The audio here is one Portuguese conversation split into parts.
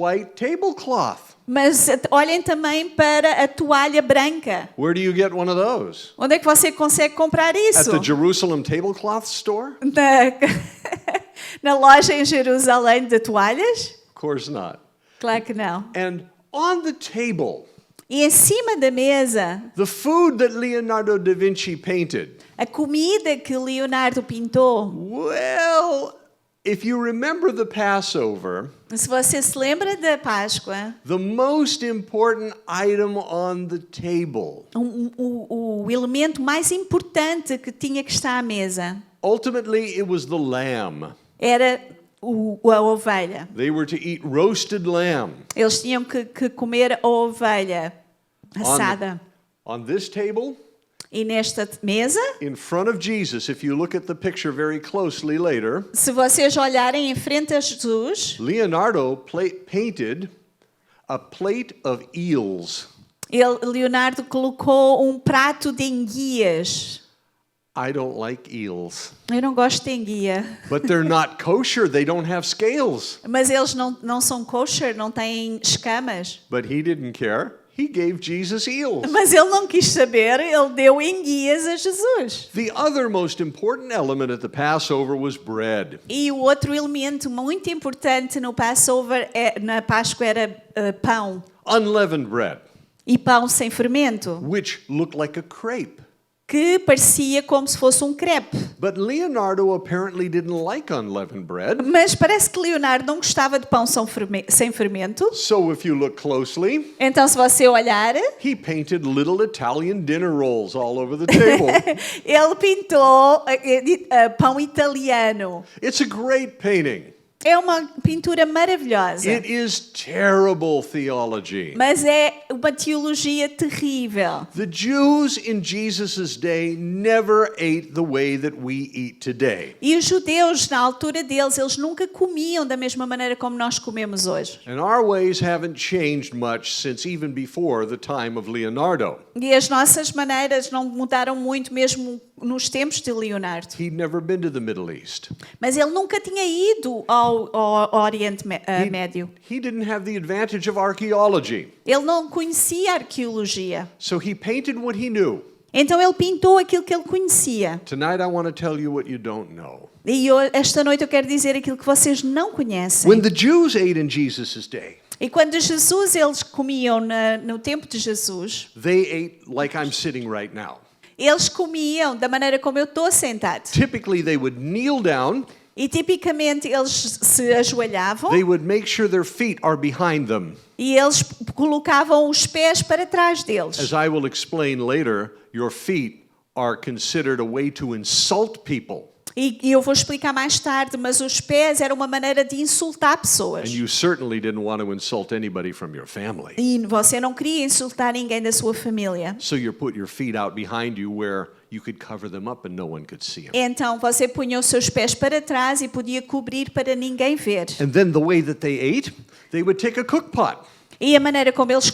white tablecloth. Mas olhem também para a toalha branca. Where do you get one of those? Onde é que você consegue comprar At isso? the Jerusalem tablecloth store? Na loja em Jerusalém de toalhas? Of course not. Claro que não. And on the table, E em cima da mesa, the food that Leonardo da Vinci painted. a comida que Leonardo pintou. Well, if you remember the Passover, Se você se lembra da Páscoa, the most important item on the table, o elemento mais importante que tinha que estar à mesa ultimately it was the lamb. era a ovelha. They were to eat roasted lamb. Eles tinham que comer a ovelha assada. On this table, E nesta mesa, in front of Jesus, if you look at the picture very closely later, se vocês olharem em frente a Jesus, Leonardo painted a plate of eels. Leonardo colocou prato de enguias. I don't like eels. Eu não gosto de enguia. But they're not kosher. They don't have scales. Mas eles não são kosher, não têm escamas. But he didn't care. He gave Jesus eels. Mas ele não quis saber, ele deu enguias a Jesus. The other most important element at the Passover was bread. E o outro elemento muito importante no Passover, na Páscoa, era pão. Unleavened bread, E pão sem fermento, which looked like a crepe. que parecia como se fosse um crepe. But Leonardo apparently didn't like unleavened bread. Mas parece que Leonardo não gostava de pão sem fermento. So if you look closely, Então, se você olhar, he painted little Italian dinner rolls all over the table. ele pintou pão italiano. It's a great painting. É uma pintura maravilhosa. It is terrible theology. Mas é uma teologia terrível. The Jews in Jesus' day never ate the way that we eat today. E os judeus, na altura deles, eles nunca comiam da mesma maneira como nós comemos hoje. And our ways haven't changed much since even before the time of Leonardo. E as nossas maneiras não mudaram muito mesmo nos tempos de Leonardo. He'd never been to the Middle East. Mas ele nunca tinha ido ao Oriente Médio. He didn't have the advantage of archaeology. Ele não conhecia a arqueologia. So he painted what he knew. Então ele pintou aquilo que ele conhecia. Tonight I want to tell you what you don't know. E esta noite eu quero dizer aquilo que vocês não conhecem. When the Jews ate in Jesus' day, E quando eles comiam no tempo de Jesus, they ate like I'm sitting right now. eles comiam da maneira como eu estou sentado. Typically they would kneel down. E tipicamente eles se ajoelhavam They would make sure their feet are behind them. e eles colocavam os pés para trás deles. As I will explain later, your feet are considered a way to insult people. E eu vou explicar mais tarde, mas os pés eram uma maneira de insultar pessoas. And you certainly didn't want to insult anybody from your family. E você não queria insultar ninguém da sua família. So you put your feet out behind you where you could cover them up and no one could see them. Então você punha os seus pés para trás e podia cobrir para ninguém ver. And then the way that they ate, they would take a cook pot. E a maneira como eles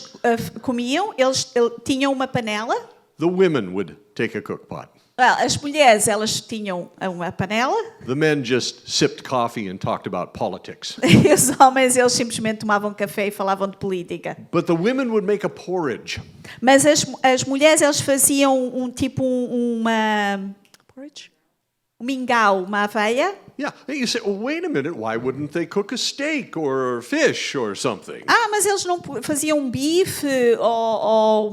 comiam, eles tinham uma panela. The women would take a cook pot. As mulheres, elas tinham uma panela. The men just sipped coffee and talked about politics. E os homens, eles simplesmente tomavam café e falavam de política. But the women would make a porridge. Mas as mulheres, elas faziam porridge? Um mingau, uma aveia. Yeah, you say, well, wait a minute, why wouldn't they cook a steak or fish or something? Mas eles não faziam um bife ou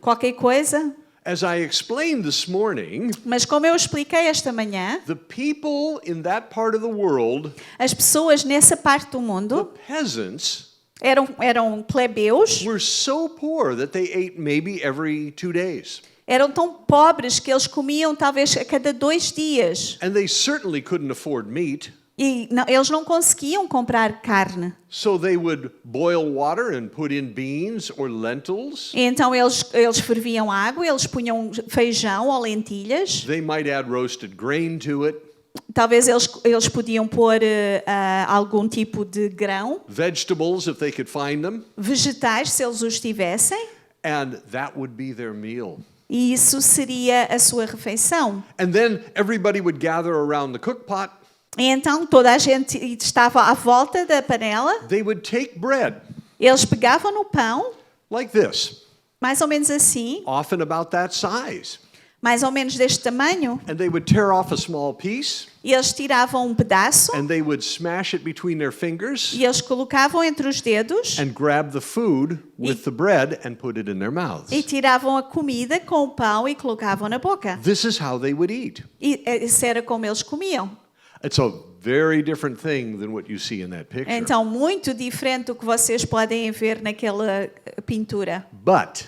qualquer coisa. As I explained this morning, Mas como eu expliquei esta manhã, the people in that part of the world, as pessoas nessa parte do the mundo peasants, eram plebeus, were so poor that they ate maybe every 2 days. eram tão pobres que eles comiam talvez a cada 2 dias. And they certainly couldn't afford meat. E eles não conseguiam comprar carne. So they would boil water and put in beans or lentils. E então eles ferviam água, eles punham feijão ou lentilhas. They might add roasted grain to it. Talvez eles podiam pôr algum tipo de grão. Vegetables if they could find them. Vegetais, se eles os tivessem. And that would be their meal. E isso seria a sua refeição. And then everybody would gather around the cook pot. E então toda a gente estava à volta da panela. They would take bread Eles pegavam no pão, like this, mais ou menos assim, often about that size. mais ou menos deste tamanho, And they would tear off a small piece, e eles tiravam um pedaço and they would smash it between their fingers e eles colocavam entre os dedos and grab the food with the bread and put it in their mouths. e tiravam a comida com o pão e colocavam na boca. This is how they would eat. E isso era como eles comiam. It's a very different thing than what you see in that picture. Então, muito diferente do que vocês podem ver naquela pintura. But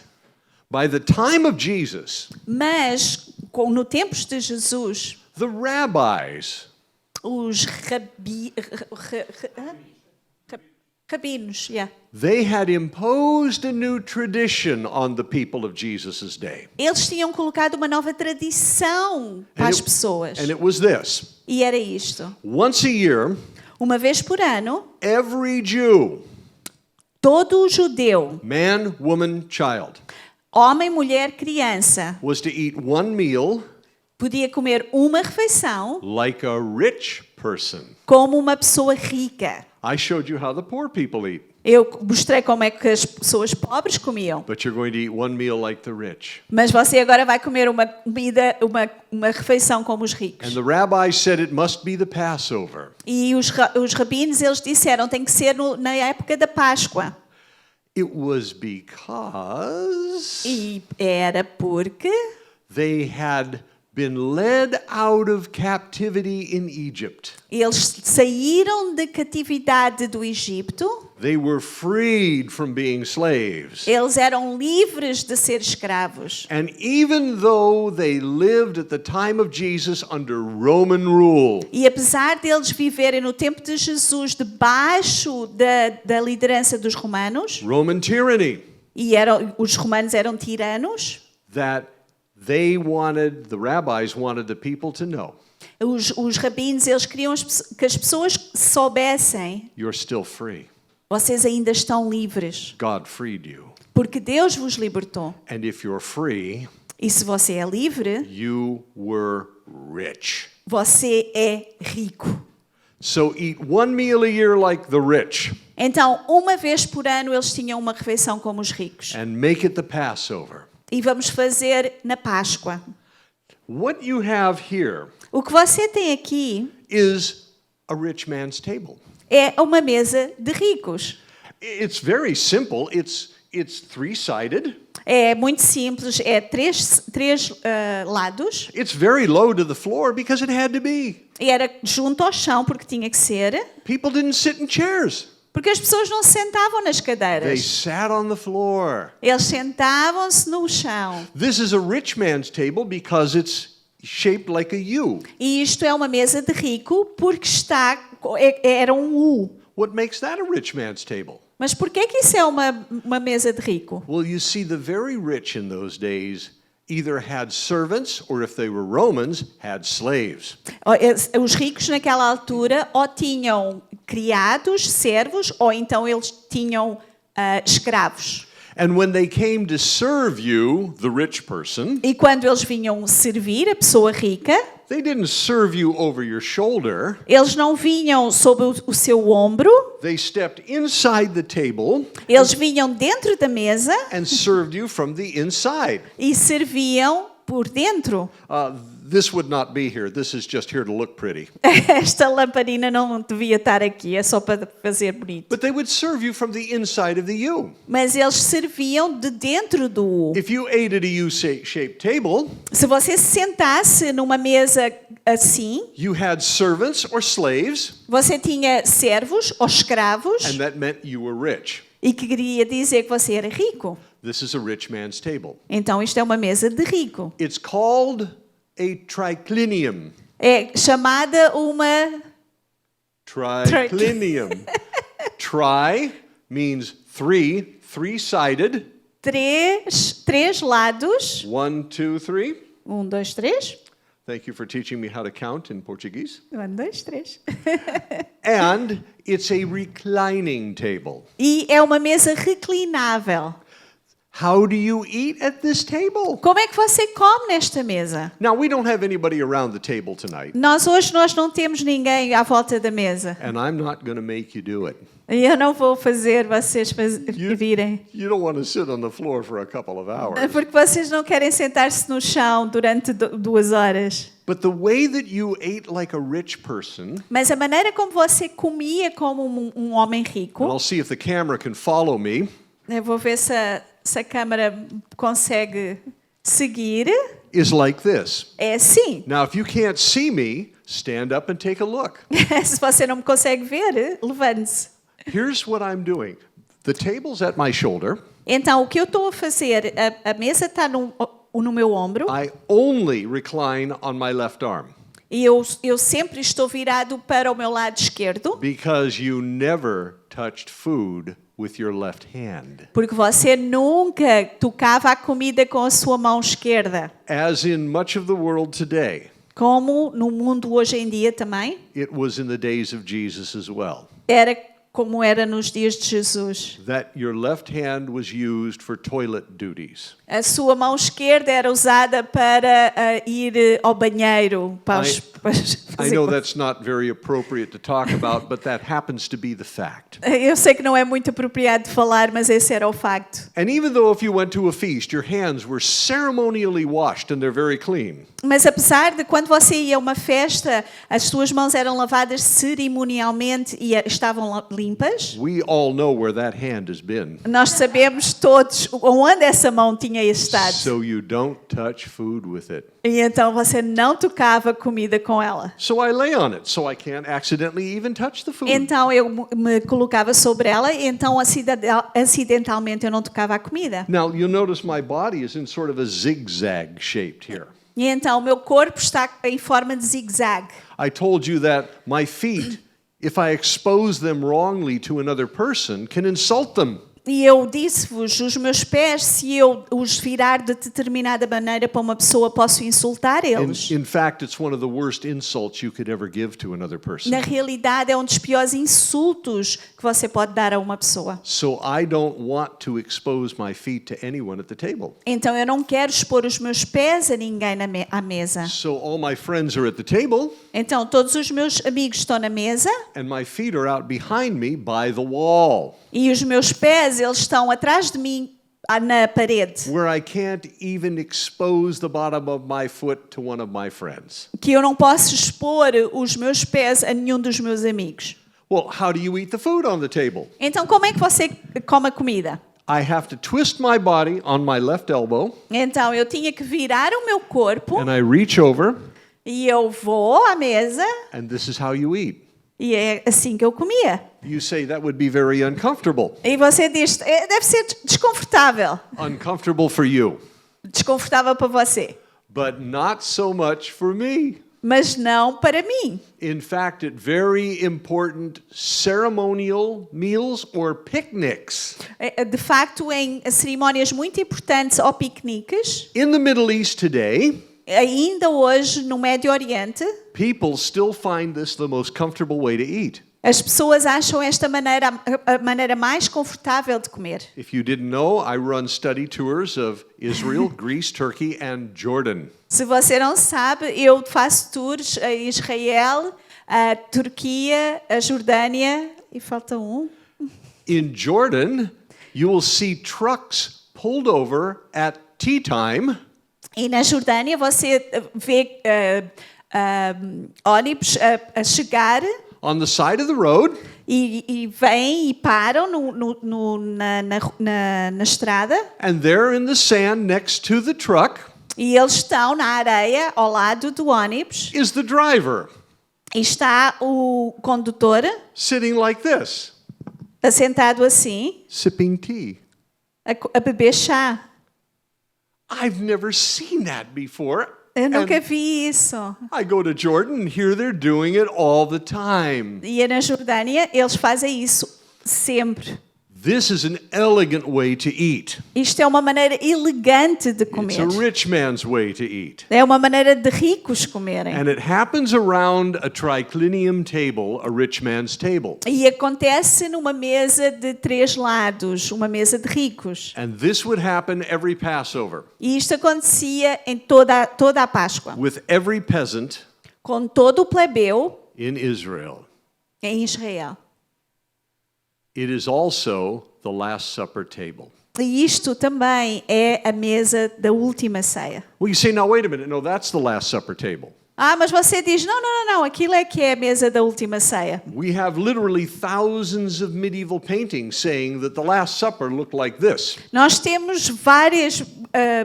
by the time of Jesus, Mas, no tempo de Jesus, the rabbis, os rabinos, they had imposed a new tradition on the people of Jesus' day. eles tinham colocado uma nova tradição para as pessoas. And it was this. E era isto. Once a year, Uma vez por ano, every Jew, todo judeu, man, woman, child, homem, mulher, criança, was to eat one meal podia comer uma refeição like a rich person. como uma pessoa rica. I showed you how the poor people eat, Eu mostrei como é que as pessoas pobres comiam. but you're going to eat one meal like the rich. Mas você agora vai comer uma comida, uma refeição como os ricos. And the rabbis said it must be the Passover. E os rabinos, eles disseram, tem que ser na época da Páscoa. It was because E era porque they had been led out of captivity in Egypt. eles saíram da catividade do Egito, They were freed from being slaves. eles eram livres de ser escravos. And even though they lived at the time of Jesus under Roman rule, E apesar deles viverem no tempo de Jesus debaixo da liderança dos romanos, Roman tyranny, e os romanos eram tiranos, that the rabbis wanted the people to know, os rabinos, eles queriam que as pessoas soubessem, you're still free. vocês ainda estão livres, God freed you. porque Deus vos libertou. And if you're free, E se você é livre, you were rich. você é rico. So eat one meal a year like the rich Então, uma vez por ano, eles tinham uma refeição como os ricos. and make it the Passover. E vamos fazer na Páscoa. What you have here O que você tem aqui is a rich man's table. é uma mesa de ricos. It's very simple. It's three-sided. É muito simples, é três lados. It's very low to the floor because it had to be. E era junto ao chão, porque tinha que ser. People didn't sit in chairs. Porque as pessoas não se sentavam nas They cadeiras. sat on the floor. Eles sentavam-se no chão. This is a rich man's table because it's shaped like a U. E isto é uma mesa de rico porque era um U. What makes that a rich man's table? Mas por que isso é uma mesa de rico? Well, you see, the very rich in those days either had servants or, if they were Romans, had slaves. Os ricos naquela altura ou tinham criados, servos, ou então eles tinham escravos. And when they came to serve you, the rich person, E quando eles vinham servir a pessoa rica, they didn't serve you over your shoulder. eles não vinham sob o seu ombro, They stepped inside the table eles vinham dentro da mesa and served you from the inside. e serviam por dentro. This would not be here. This is just here to look pretty. Esta lamparina não devia estar aqui, é só para fazer bonito. But they would serve you from the inside of the U. Mas eles serviam de dentro do U. If you ate at a U-shaped table, Se você se sentasse numa mesa assim, you had servants or slaves, você tinha servos ou escravos, and that meant you were rich. e que queria dizer que você era rico. This is a rich man's table. Então isto é uma mesa de rico. It's called a triclinium. É chamada uma... Triclinium. Tri means three-sided. Três lados. 1, 2, 3. 1, 2, 3. Thank you for teaching me how to count in Portuguese. 1, 2, 3. And it's a reclining table. E é uma mesa reclinável. How do you eat at this table? Como é que você come nesta mesa? Now, we don't have anybody around the table tonight, Nós não temos ninguém à volta da mesa. and I'm not going to make you do it. E eu não vou fazer vocês virem. You don't want to sit on the floor for a couple of hours. Porque vocês não querem sentar-se no chão durante 2 horas. But the way that you ate like a rich person, Mas a maneira como você comia como um homem and rico, I'll see if the camera can follow me, eu vou ver se a câmara consegue seguir, is like this. é assim. Now, if you can't see me, stand up and take a look. Se você não me consegue ver, levante-se. Here's what I'm doing. The table's at my shoulder. Então, o que eu estou a fazer, a mesa está no meu ombro I only recline on my left arm e eu sempre estou virado para o meu lado esquerdo, because you never touched food with your left hand. porque você nunca tocava a comida com a sua mão esquerda. As in much of the world today, Como no mundo hoje em dia também, it was in the days of Jesus as well. era como era nos dias de Jesus. That your left hand was used for toilet duties. A sua mão esquerda era usada para ir ao banheiro. I know that's not very appropriate to talk about, but that happens to be the fact. Eu sei que não é muito apropriado de falar, mas esse era o facto. And even though if you went to a feast, your hands were ceremonially washed and they're very clean, Mas apesar de quando você ia a uma festa, as suas mãos eram lavadas cerimonialmente e estavam limpas, we all know where that hand has been. nós sabemos todos onde essa mão tinha estado. So you don't touch food with it. E então você não tocava comida com ela. So I lay on it, so I can't accidentally even touch the food. Então eu me colocava sobre ela e então acidentalmente eu não tocava a comida. Now you'll notice my body is in sort of a zigzag shaped here. E então o meu corpo está em forma de zigue-zague. I told you that my feet, if I expose them wrongly to another person, can insult them. E eu disse-vos, os meus pés, se eu os virar de determinada maneira para uma pessoa, posso insultar eles. In fact, it's one of the worst insults you could ever give to another person. Na realidade, é um dos piores insultos que você pode dar a uma pessoa. So I don't want to expose my feet to anyone at the table. Então, eu não quero expor os meus pés a ninguém à mesa. So all my friends are at the table, Então, todos os meus amigos estão na mesa and my feet are out behind me by the wall, e os meus pés, eles estão atrás de mim na parede, where I can't even expose the bottom of my foot to one of my friends. que eu não posso expor os meus pés a nenhum dos meus amigos. Well, how do you eat the food on the table? Então, como é que você come a comida? I have to twist my body on my left elbow, Então, eu tinha que virar o meu corpo and I reach over, e eu vou à mesa and this is how you eat. e é assim que eu comia. You say that would be very uncomfortable. E você diz, deve ser desconfortável. Uncomfortable for you, Desconfortável para você. but not so much for me. Mas não para mim. In fact, at very important ceremonial meals or picnics De facto, em cerimónias muito importantes ou piqueniques, in the Middle East today, ainda hoje no Médio Oriente, people still find this the most comfortable way to eat. as pessoas acham esta maneira a maneira mais confortável de comer. If you didn't know, I run study tours of Israel, Greece, Turkey, and Jordan. Se você não sabe, eu faço tours a Israel, a Turquia, a Jordânia e falta um. In Jordan, you will see trucks pulled over at tea time E na Jordânia você vê ônibus a chegar on the side of the road, e vêm e param na estrada and they're in the sand next to the truck e eles estão na areia ao lado do ônibus is the driver e está o condutor sitting like this, assentado assim sipping tea. a beber chá. I've never seen that before. Eu nunca And vi isso. I go to Jordan and here they're doing it all the time. E na Jordânia eles fazem isso sempre. This is an elegant way to eat. Isto é uma maneira elegante de It's comer. a rich man's way to eat. É uma maneira de ricos comerem. And it happens around a triclinium table, a rich man's table. E acontece numa mesa de 3 lados, uma mesa de ricos. And this would happen every Passover, E isto acontecia em toda a Páscoa, with every peasant com todo o plebeu in Israel. em Israel. It is also the Last Supper table. E isto também é a mesa da última ceia. Well, you say, now wait a minute, no, that's the Last Supper table. Mas você diz, não, aquilo é que é a mesa da última ceia. We have literally thousands of medieval paintings saying that the Last Supper looked like this. Nós temos várias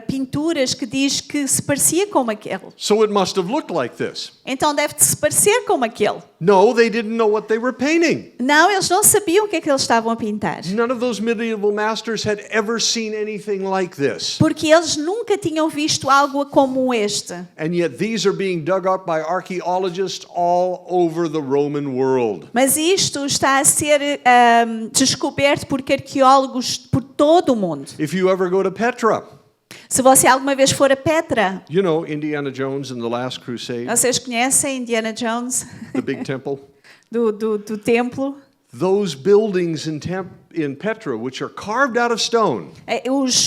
pinturas que diz que se parecia com aquele. So it must have looked like this. Então deve-se parecer com aquele. No, they didn't know what they were painting. Não, eles não sabiam o que é que eles estavam a pintar. None of those medieval masters had ever seen anything like this. Porque eles nunca tinham visto algo como este. And yet these are being dug up by archaeologists all over the Roman world. Mas isto está a ser descoberto por arqueólogos por todo o mundo. If you ever go to Petra, Se você alguma vez for a Petra, you know Indiana Jones and the Last Crusade, vocês conhecem Indiana Jones the big temple? do templo? Those buildings in Petra, which are carved out of stone,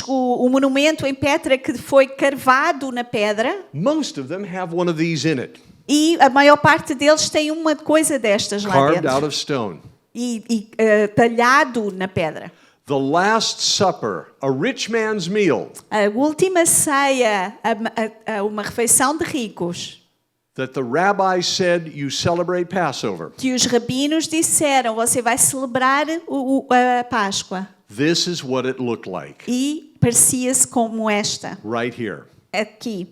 O monumento em Petra que foi carvado na pedra, most of them have one of these in it, e a maior parte deles tem uma coisa destas lá carved out dentro. of stone. E talhado na pedra. The Last Supper, a rich man's meal A última ceia, uma refeição de ricos, that the rabbis said you celebrate Passover. que os rabinos disseram, você vai celebrar a Páscoa. This is what it looked like, E parecia-se como esta, right here. aqui.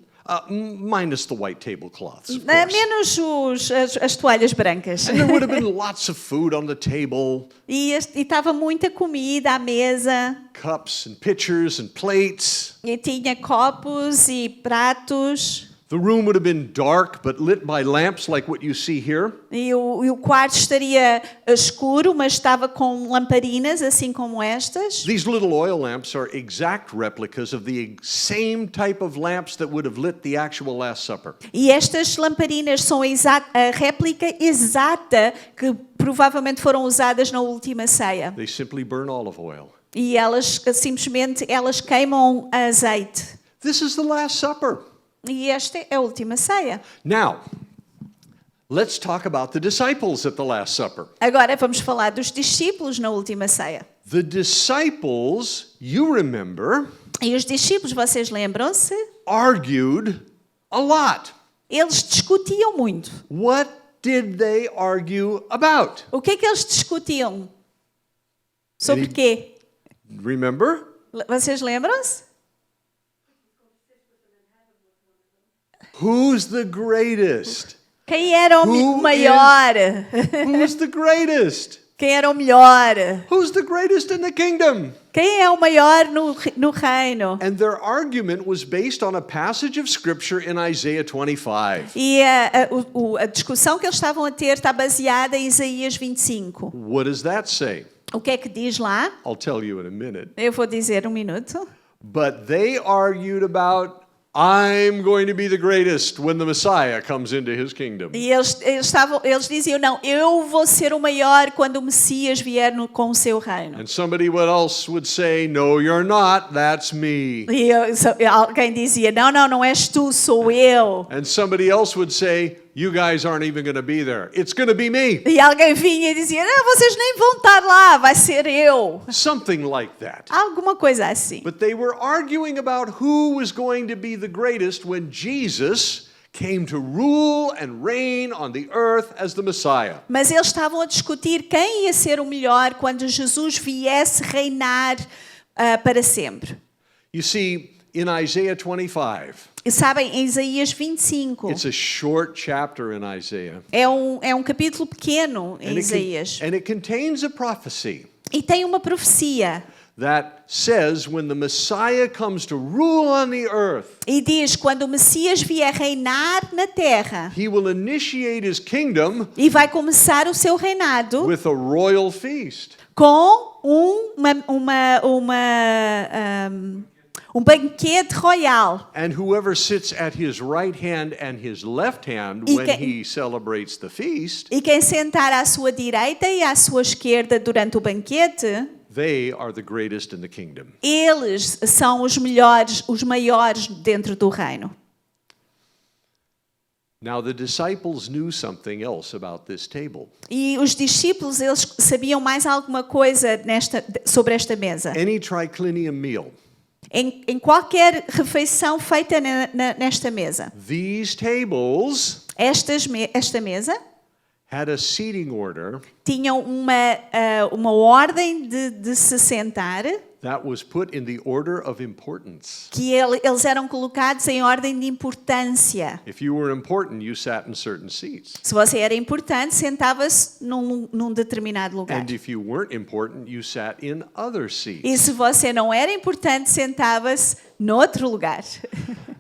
Minus the white tablecloths, of Menos course. as toalhas brancas. And there would have been lots of food on the table, E estava muita comida à mesa. cups and pitchers and plates. E tinha copos e pratos. The room would have been dark but lit by lamps like what you see here. E o quarto estaria escuro, mas estava com lamparinas, assim como estas. These little oil lamps are exact replicas of the same type of lamps that would have lit the actual Last Supper. E estas lamparinas são a réplica exata que provavelmente foram usadas na última ceia. They simply burn olive oil. E elas simplesmente queimam azeite. This is the Last Supper. E esta é a última ceia. Now, let's talk about the disciples at the Last Supper. Agora vamos falar dos discípulos na última ceia. The disciples, you remember, E os discípulos, vocês lembram-se? argued a lot. Eles discutiam muito. What did they argue about? O que é que eles discutiam? Sobre Any- quê? Remember? Vocês lembram-se? Who's the greatest? Quem era Who o maior? Who's the greatest? Quem era o melhor? Who's the greatest in the kingdom? Quem é o maior no reino? And their argument was based on a passage of scripture in Isaiah 25. E a discussão que eles estavam a ter está baseada em Isaías 25. What does that say? O que é que diz lá? I'll tell you in a minute. Eu vou dizer um minuto. But they argued about, I'm going to be the greatest when the Messiah comes into his kingdom. E eles diziam, não, eu vou ser o maior quando o Messias vier com o seu reino. And somebody else would say, no, you're not, that's me. E alguém dizia, não és tu, sou eu. And somebody else would say, you guys aren't even going to be there. It's going to be me. E alguém vinha e dizia, não, vocês nem vão estar lá, vai ser eu. Something like that. Alguma coisa assim. But they were arguing about who was going to be the greatest when Jesus came to rule and reign on the earth as the Messiah. Mas eles estavam a discutir quem ia ser o melhor quando Jesus viesse reinar para sempre. You see, in Isaiah 25, E sabem, em Isaías 25, it's a short chapter in Isaiah. é um capítulo pequeno em Isaías. And it contains a prophecy E tem uma profecia that says when the Messiah comes to rule on the earth, E diz, quando o Messias vier reinar na terra, he will initiate his kingdom e vai começar o seu reinado with a royal feast. com um banquete royal. And whoever sits at his right hand and his left hand E when que- he celebrates the feast, E quem sentar à sua direita e à sua esquerda durante o banquete, they are the greatest in the kingdom. eles são os melhores, os maiores dentro do reino. Now the disciples knew something else about this table. E os discípulos, eles sabiam mais alguma coisa sobre esta mesa. Any triclinium meal, Em qualquer refeição feita nesta mesa. these tables Esta mesa had a seating order tinham uma ordem de se sentar, that was put in the order of importance. que eles eram colocados em ordem de importância. If you were important, you sat in certain seats. Se você era importante, sentava-se num determinado lugar. And if you weren't important, you sat in other seats. E se você não era importante, sentava-se noutro lugar.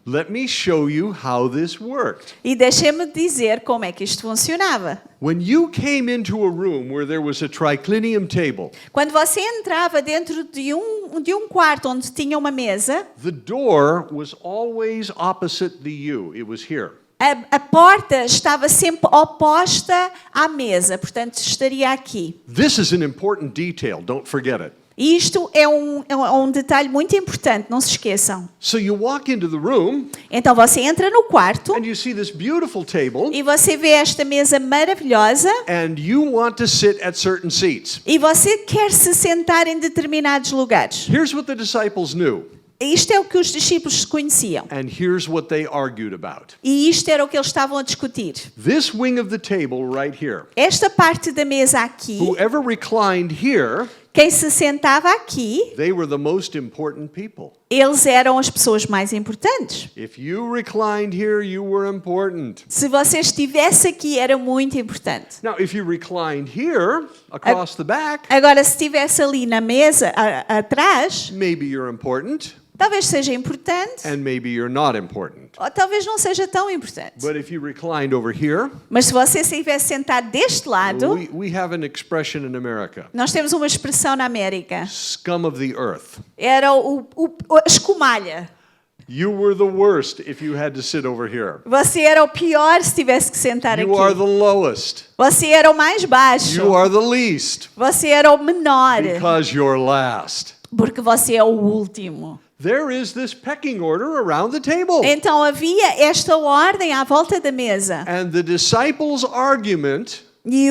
Let me show you how this worked. E deixem-me dizer como é que isto funcionava. When you came into a room where there was a triclinium table, Quando você entrava dentro de um quarto onde tinha uma mesa, the door was always opposite the U. It was here. a porta estava sempre oposta à mesa, portanto estaria aqui. This is an important detail. Don't forget it. E isto é um detalhe muito importante, não se esqueçam. So you walk into the room Então você entra no quarto and you see this beautiful table e você vê esta mesa maravilhosa and you want to sit at certain seats. e você quer se sentar em determinados lugares. Here's what the disciples knew, Isto é o que os discípulos conheciam. and here's what they argued about. E isto era o que eles estavam a discutir. This wing of the table right here, Esta parte da mesa aqui, whoever reclined here, quem se sentava aqui, they were the most important people. eles eram as pessoas mais importantes. If you reclined here, you were important. Se você estivesse aqui, era muito importante. Now, if you reclined here, across the back, Agora, se estivesse ali na mesa, atrás, maybe you're important, talvez seja importante, and maybe you're not important. ou talvez não seja tão importante. But if you reclined over here, Mas se você se estivesse sentado deste lado, we have an expression in America, nós temos uma expressão na América. scum of the earth. Era a escumalha. You were the worst if you had to sit over here. Você era o pior se tivesse que sentar You are aqui. the lowest. Você era o mais baixo. You are the least Você era o menor. because you're last. Porque você é o último. There is this pecking order around the table. Então havia esta ordem à volta da mesa. And the disciples' argument E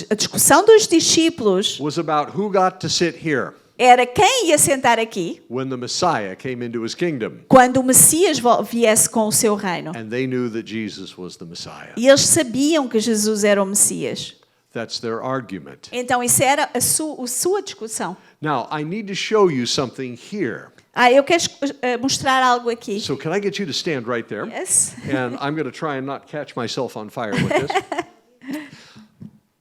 a discussão dos discípulos was about who got to sit here era quem ia sentar aqui when the Messiah came into his kingdom. quando o Messias viesse com o seu reino. And they knew that Jesus was the Messiah. E eles sabiam que Jesus era o Messias. That's their argument. Então isso era a sua discussão. Now, I need to show you something here. Eu quero mostrar algo aqui. So can I get you to stand right there? Yes. And I'm going to try and not catch myself on fire with this.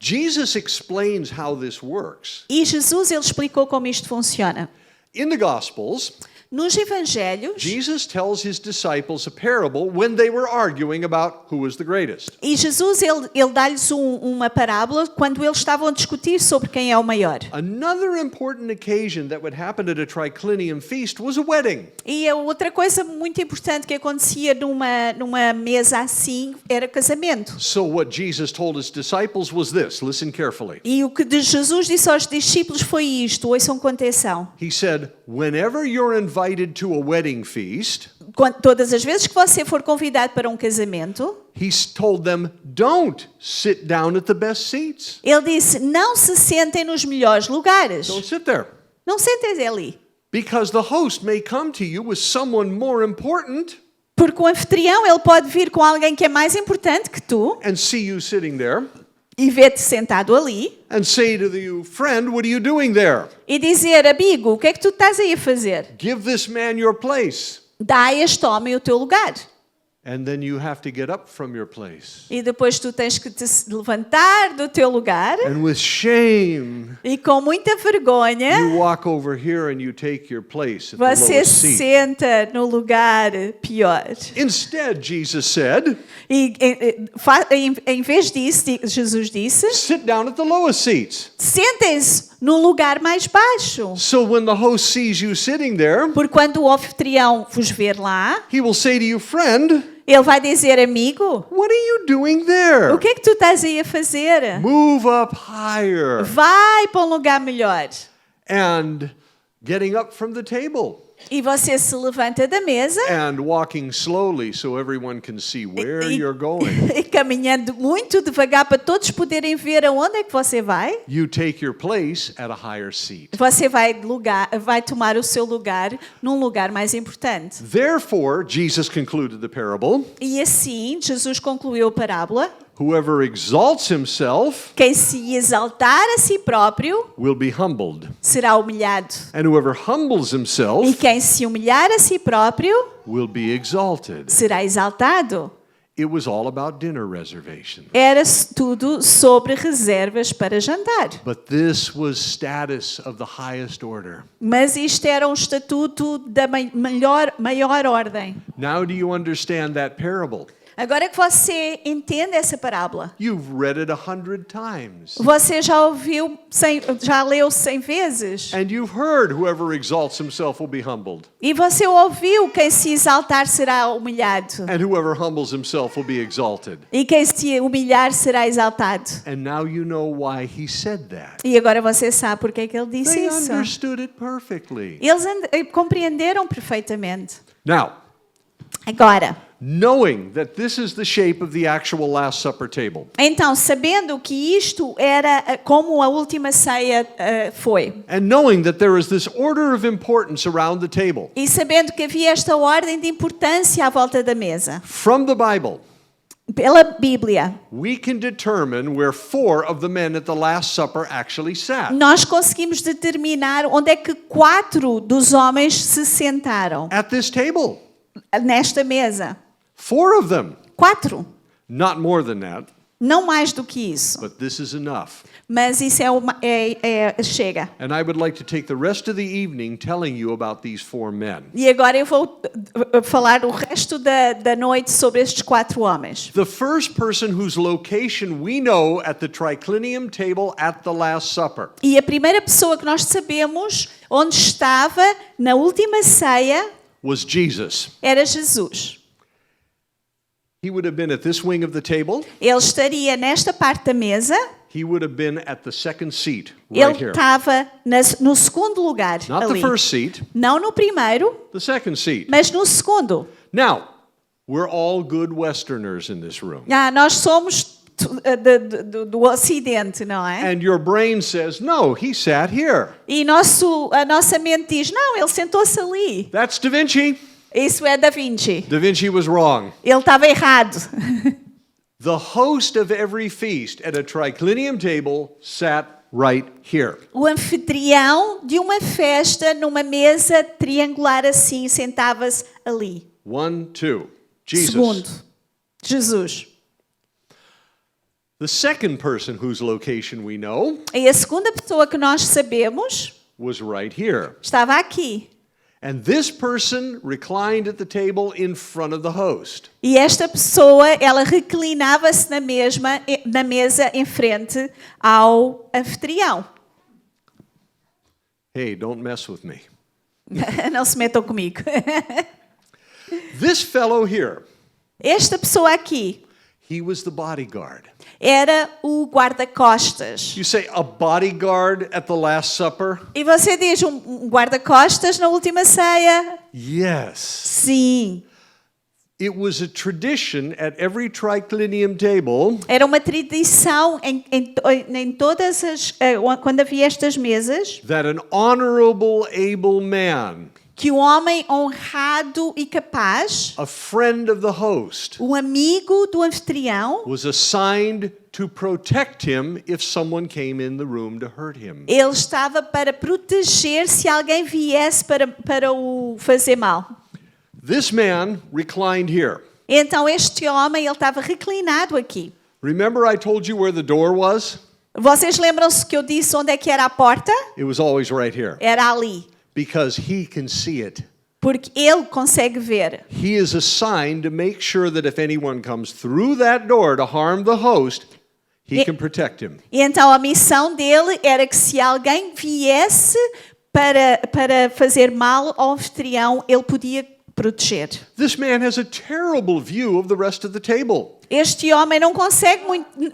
Jesus explains how this works. E Jesus, ele explicou como isto funciona. In the Gospels, Nos evangelhos, Jesus tells his disciples a parable when they were arguing about who was the greatest. e Jesus, ele dá-lhes uma parábola quando eles estavam a discutir sobre quem é o maior. Another important occasion that would happen at a Triclinium feast was a wedding. E a outra coisa muito importante que acontecia numa mesa assim era casamento. So what Jesus told his disciples was this, listen carefully. E o que Jesus disse aos discípulos foi isto, ouçam com atenção. He said, whenever you're invited to a wedding feast, Todas as vezes que você for convidado para um casamento, he told them, don't sit down at the best seats. ele disse, não se sentem nos melhores lugares. Don't sit there. Não sentem ali. Because the host may come to you with someone more important Porque o anfitrião, ele pode vir com alguém que é mais importante que tu and see you sitting there e ver-te sentado ali and say to you, friend, what are you doing there? e dizer, amigo, o que é que tu estás aí a fazer? Give this man your place. Dá a este homem o teu lugar. And then you have to get up from your place. E depois tu tens que te levantar do teu lugar And with shame, e com muita vergonha you walk over here and you take your place at the você lowest se seat. senta no lugar pior. Instead, Jesus said, E em vez disso, Jesus disse: sit down at the lowest seats. sentem-se no lugar mais baixo. So when the host sees you sitting there, Porque quando o anfitrião vos ver lá, he will say to you, friend, ele vai dizer: amigo, what are you doing there? o que é que tu estás aí a fazer? Move up higher. Vai para um lugar melhor. And getting up from the table. E você se levanta da mesa And walking slowly so everyone can see where E- you're going. e caminhando muito devagar para todos poderem ver aonde é que você vai. You take your place at a higher seat. Você vai tomar o seu lugar num lugar mais importante. Therefore, Jesus concluded the parable, E assim, Jesus concluiu a parábola. whoever exalts himself Quem se exaltar a si próprio will be humbled, será humilhado. and whoever humbles E himself quem se humilhar a si próprio will be exalted. será exaltado. It was all about dinner reservation. Era tudo sobre reservas para jantar. But this was status of the highest order. Mas isto era um estatuto da maior ordem. Now do you understand that parable? Agora que você entende essa parábola, You've read it 100 times. você já já leu 100 vezes. And you've heard whoever exalts himself will be humbled. E você ouviu: quem se exaltar será humilhado. And whoever humbles himself will be exalted. E quem se humilhar será exaltado. And now you know why he said that. E agora você sabe porque é que ele disse They isso. understood it perfectly. Eles compreenderam perfeitamente. Now, Agora, knowing that this is the shape of the actual Last Supper table, então, sabendo que isto era como a última ceia foi, and knowing that there is this order of importance around the table, e sabendo que havia esta ordem de importância à volta da mesa, from the Bible, pela Bíblia, we can determine where 4 of the men at the Last Supper actually sat. nós conseguimos determinar onde é que 4 dos homens se sentaram At this table. nesta mesa. 4 of them. 4. Not more than that, Não mais do que isso. but this is enough. Mas isso chega. And I would like to take the rest of the evening telling you about these 4 men. E agora eu vou falar o resto da noite sobre estes 4 homens. The first person whose location we know at the Triclinium table at the Last Supper E a primeira pessoa que nós sabemos onde estava na última ceia was Jesus. era Jesus. He would have been at this wing of the table. Ele estaria nesta parte da mesa. He would have been at the second seat Ele right here. estava no segundo lugar Not ali. the first seat, Não no primeiro, the second seat. mas no segundo. Now, we're all good Westerners in this room. Nós somos do Ocidente, não é? And your brain says, no, he sat here. E a nossa mente diz: não, ele sentou-se ali. That's Da Vinci. Isso é Da Vinci. Da Vinci was wrong. Ele estava errado. The host of every feast at a Triclinium table sat right here. O anfitrião de uma festa numa mesa triangular assim sentava-se ali. 1, 2. Jesus. Segundo, Jesus. The second person whose location we know E a segunda pessoa que nós sabemos was right here. estava aqui. And this person reclined at the table in front of the host. E esta pessoa, ela reclinava-se na mesa em frente ao anfitrião. Hey, don't mess with me. Não se metam comigo. This fellow here, Esta pessoa aqui he was the bodyguard. era o guarda-costas. You say a bodyguard at the Last Supper? E você diz um guarda-costas na última ceia? Yes. Sim. It was a tradition at every Triclinium table Era uma tradição em todas as quando havia estas mesas that an honorable, able man, que o homem honrado e capaz, a friend of the host, o amigo do anfitrião, was assigned to protect him if someone came in the room to hurt him. ele estava para proteger se alguém viesse para o fazer mal. This man reclined here. Então este homem, ele estava reclinado aqui. Remember I told you where the door was? Vocês lembram-se que eu disse onde é que era a porta? It was always right here. Era ali. Because he can see it. Porque ele consegue ver. He is assigned to make sure that if anyone comes through that door to harm the host, he can protect him. E então a missão dele era que se alguém viesse para fazer mal ao anfitrião, ele podia proteger. This man has a terrible view of the rest of the table. Este homem não consegue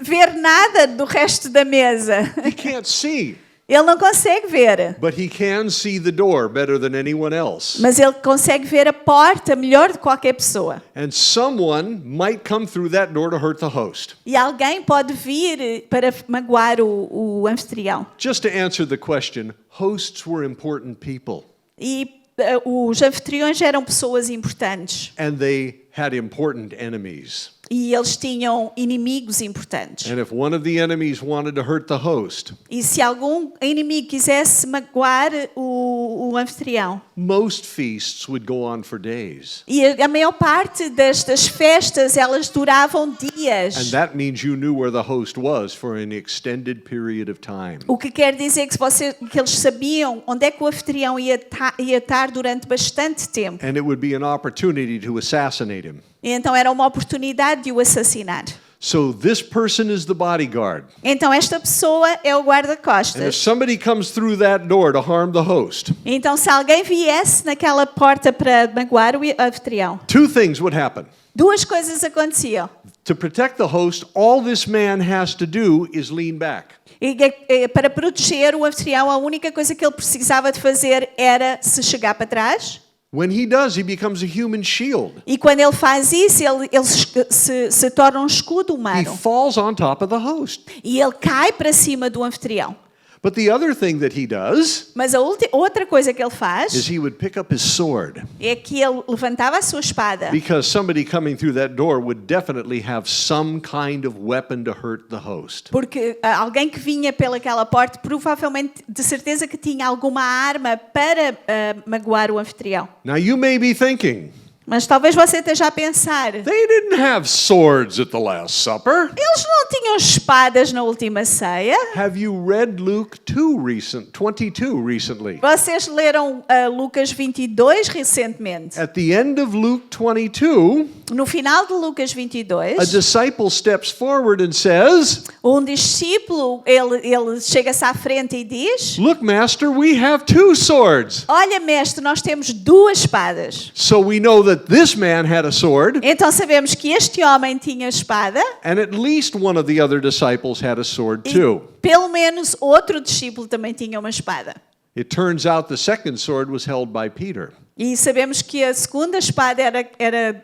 ver nada do resto da mesa. He can't see. Ele não consegue ver. But he can see the door better than anyone else. Mas ele consegue ver a porta melhor de qualquer pessoa. And someone might come through that door to hurt the host. E alguém pode vir para magoar o anfitrião. Just to answer the question, hosts were important people. E os anfitriões eram pessoas importantes. And they had important enemies. E eles tinham inimigos importantes. And if one of the enemies wanted to hurt the host, E se algum inimigo quisesse magoar o anfitrião, most feasts would go on for days. e a maior parte das festas, elas duravam dias. And that means you knew where the host was for an extended period of time. O que quer dizer que eles sabiam onde é que o anfitrião ia estar durante bastante tempo. And it would be an opportunity to assassinate him. E então era uma oportunidade de o assassinar. So this person is the bodyguard. Então esta pessoa é o And if guarda-costas. somebody comes through that door to harm the host, Então se alguém viesse naquela porta para magoar o anfitrião, two things would happen. duas coisas aconteciam. To protect the host, all this man has to do is lean back. E para proteger o anfitrião, a única coisa que ele precisava de fazer era se chegar para trás. When he does, he becomes a human shield. E quando ele faz isso, ele se torna um escudo He humano. falls on top of the host. E ele cai para cima do anfitrião. But the other thing that he does Mas a outra coisa que ele is faz he would pick up his sword, é que ele levantava a sua espada. because somebody coming through that door would definitely have some kind of weapon to hurt the host. Porque alguém que vinha pelaquela porta, provavelmente, de certeza que tinha alguma arma para magoar o anfitrião. Now you may be thinking, Mas talvez você esteja a pensar, they didn't have swords at the Last Supper. eles não tinham espadas na última ceia? Have you read Luke 22 recently? Vocês leram Lucas 22 recentemente? At the end of Luke 22, No final de Lucas a 22, disciple steps forward and says, um discípulo, ele chega-se à frente e diz: "Look, Master, we have two swords." Olha, mestre, nós temos duas espadas. So we know that this man had a sword, Então sabemos que este homem tinha espada and at least one of the other disciples had a sword e too. pelo menos outro discípulo também tinha uma espada. It turns out the second sword was held by Peter. E sabemos que a segunda espada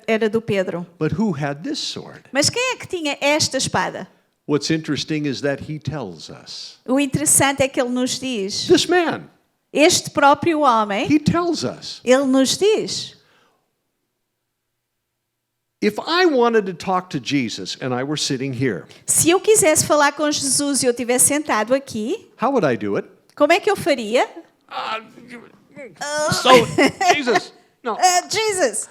era do Pedro. But who had this sword? Mas quem é que tinha esta espada? What's interesting is that he tells us. O interessante é que ele nos diz, This man, este próprio homem, he tells us. ele nos diz: If I wanted to talk to Jesus and I were sitting here, se eu quisesse falar com Jesus e eu estivesse sentado aqui, how would I do it? como é que eu faria? So, Jesus. No. Jesus!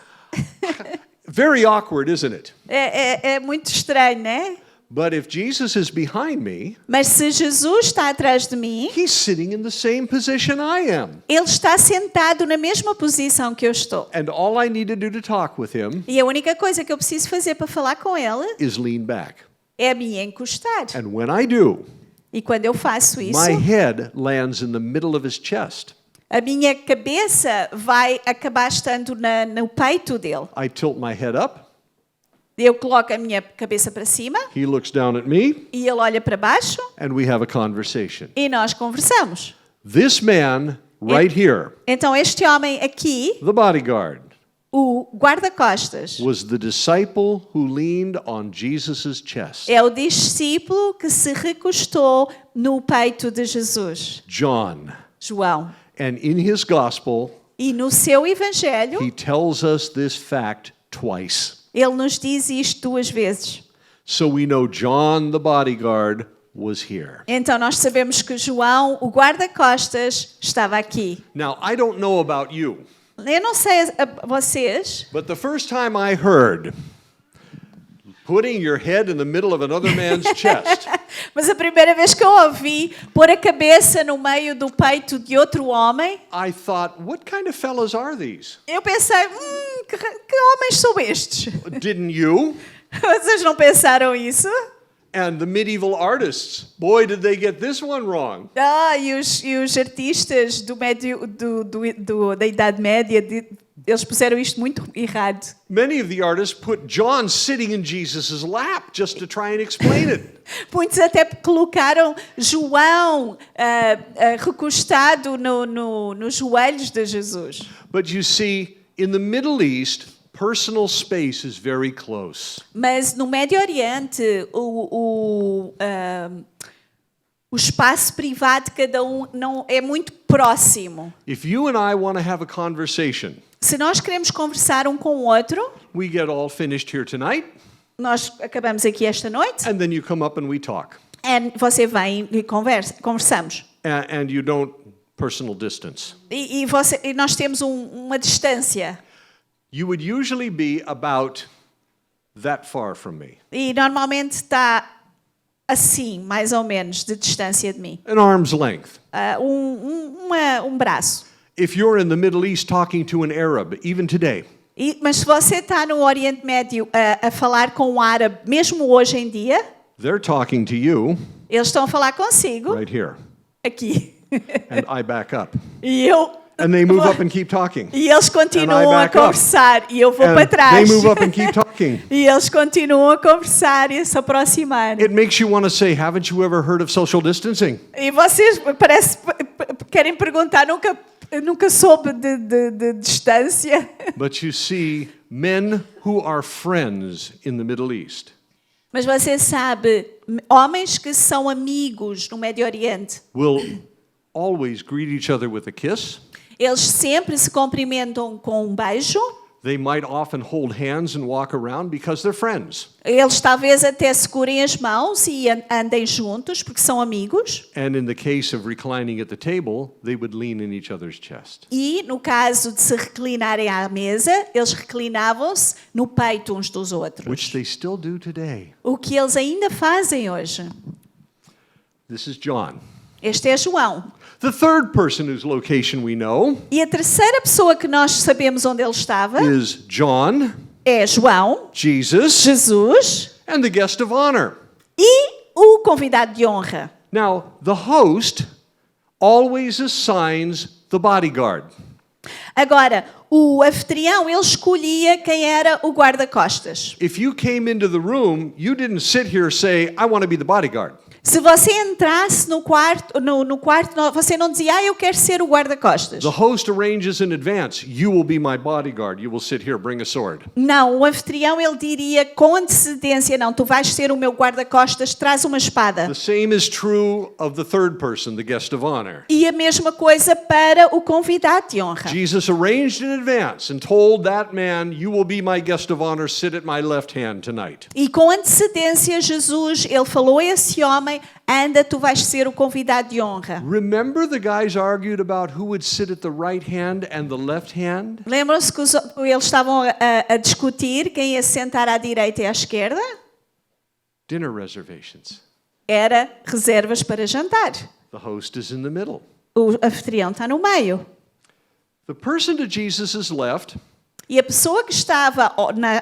Very awkward, isn't it? É muito estranho, né? But if Jesus is behind me, Mas se Jesus está atrás de mim, he's sitting in the same position I am. ele está sentado na mesma posição que eu estou. And all I need to do to talk with him E a única coisa que eu preciso fazer para falar com ele is lean back. é me encostar. And when I do, E quando eu faço isso, my head lands in the middle of his chest. a minha cabeça vai acabar estando no peito dele. I tilt my head up. Eu coloco a minha cabeça para cima He looks down at me, e ele olha para baixo and we have a conversation. e nós conversamos. This man right here, Então este homem aqui, the bodyguard, o guarda-costas, was the disciple who leaned on Jesus' chest. é o discípulo que se recostou no peito de Jesus, John. João. And in his gospel, E no seu evangelho, he tells us this fact twice. ele nos diz isto duas vezes. So we know John, the bodyguard, was here. Então nós sabemos que João, o guarda-costas, estava aqui. Now, I don't know about you, Eu não sei vocês, but the first time I heard Putting your head in the middle of another man's chest. Mas a primeira vez que eu ouvi pôr a cabeça no meio do peito de outro homem, I thought, what kind of fellas are these? eu pensei, que homens são estes? Didn't you? Vocês não pensaram isso? And the medieval artists, boy, did they get this one wrong. E os artistas da Idade Média, eles puseram isto muito errado. Many of the artists put John sitting in Jesus' lap just to try and explain it. Muitos até colocaram João recostado nos joelhos de Jesus. But you see, in the Middle East, personal space is very close. Mas no Médio Oriente, o espaço privado de cada um não é muito próximo. If you and I want to have a conversation, Se nós queremos conversar um com o outro, we get all finished here tonight, nós acabamos aqui esta noite, and then you come up and we talk. e você vem e conversamos. And you don't personal distance. E nós temos uma distância. You would usually be about that far from me. E normalmente está assim, mais ou menos, de distância de mim. An arm's length. Um braço. If you're in the Middle East talking to an Arab, even today, Mas se você está no Oriente Médio a falar com um árabe, mesmo hoje em dia, they're talking to you eles estão a falar consigo, right here. aqui. And I back up. E eu... And they move up and keep talking. E eles continuam And I a back up. conversar e eu vou And para trás. they move up and keep talking. E eles continuam a conversar e a se aproximar. It makes you want to say, haven't you ever heard of social distancing? E vocês querem perguntar, nunca soube de distância. But you see, men who are friends in the Middle East Mas você sabe, homens que são amigos no Médio Oriente, will always greet each other with a kiss. eles sempre se cumprimentam com um beijo. They might often hold hands and walk around because they're friends. Eles talvez até segurem as mãos e andem juntos porque são amigos. And in the case of reclining at the table, they would lean in each other's chest. E no caso de se reclinarem à mesa, eles reclinavam-se no peito uns dos outros. Which they still do today. O que eles ainda fazem hoje. This is John. Este é João. The third person whose location we know E a terceira pessoa que nós sabemos onde ele estava is John, é João, Jesus, Jesus and the guest of honor. e o convidado de honra. Now, the host always assigns the bodyguard. Agora, o anfitrião, ele escolhia quem era o guarda-costas. If you came into the room, you didn't sit here say, I want to be the bodyguard. Se você entrasse no quarto, você não dizia, eu quero ser o guarda-costas. The host arranges in advance, you will be my bodyguard. You will sit here, bring a sword. Não, o anfitrião, ele diria com antecedência, não, tu vais ser o meu guarda-costas, traz uma espada. The same is true of the third person, the guest of honor. E a mesma coisa para o convidado de honra. Jesus arranged in advance and told that man, you will be my guest of honor, sit at my left hand tonight. E com antecedência, Jesus, ele falou a esse homem, anda, tu vais ser o convidado de honra. Remember the guys argued about who would sit at the right hand and the left hand? Lembram-se que eles estavam a discutir quem ia sentar à direita e à esquerda? Dinner reservations. Era reservas para jantar. The host is in the middle. O anfitrião está no meio. The person to Jesus' left E a pessoa que estava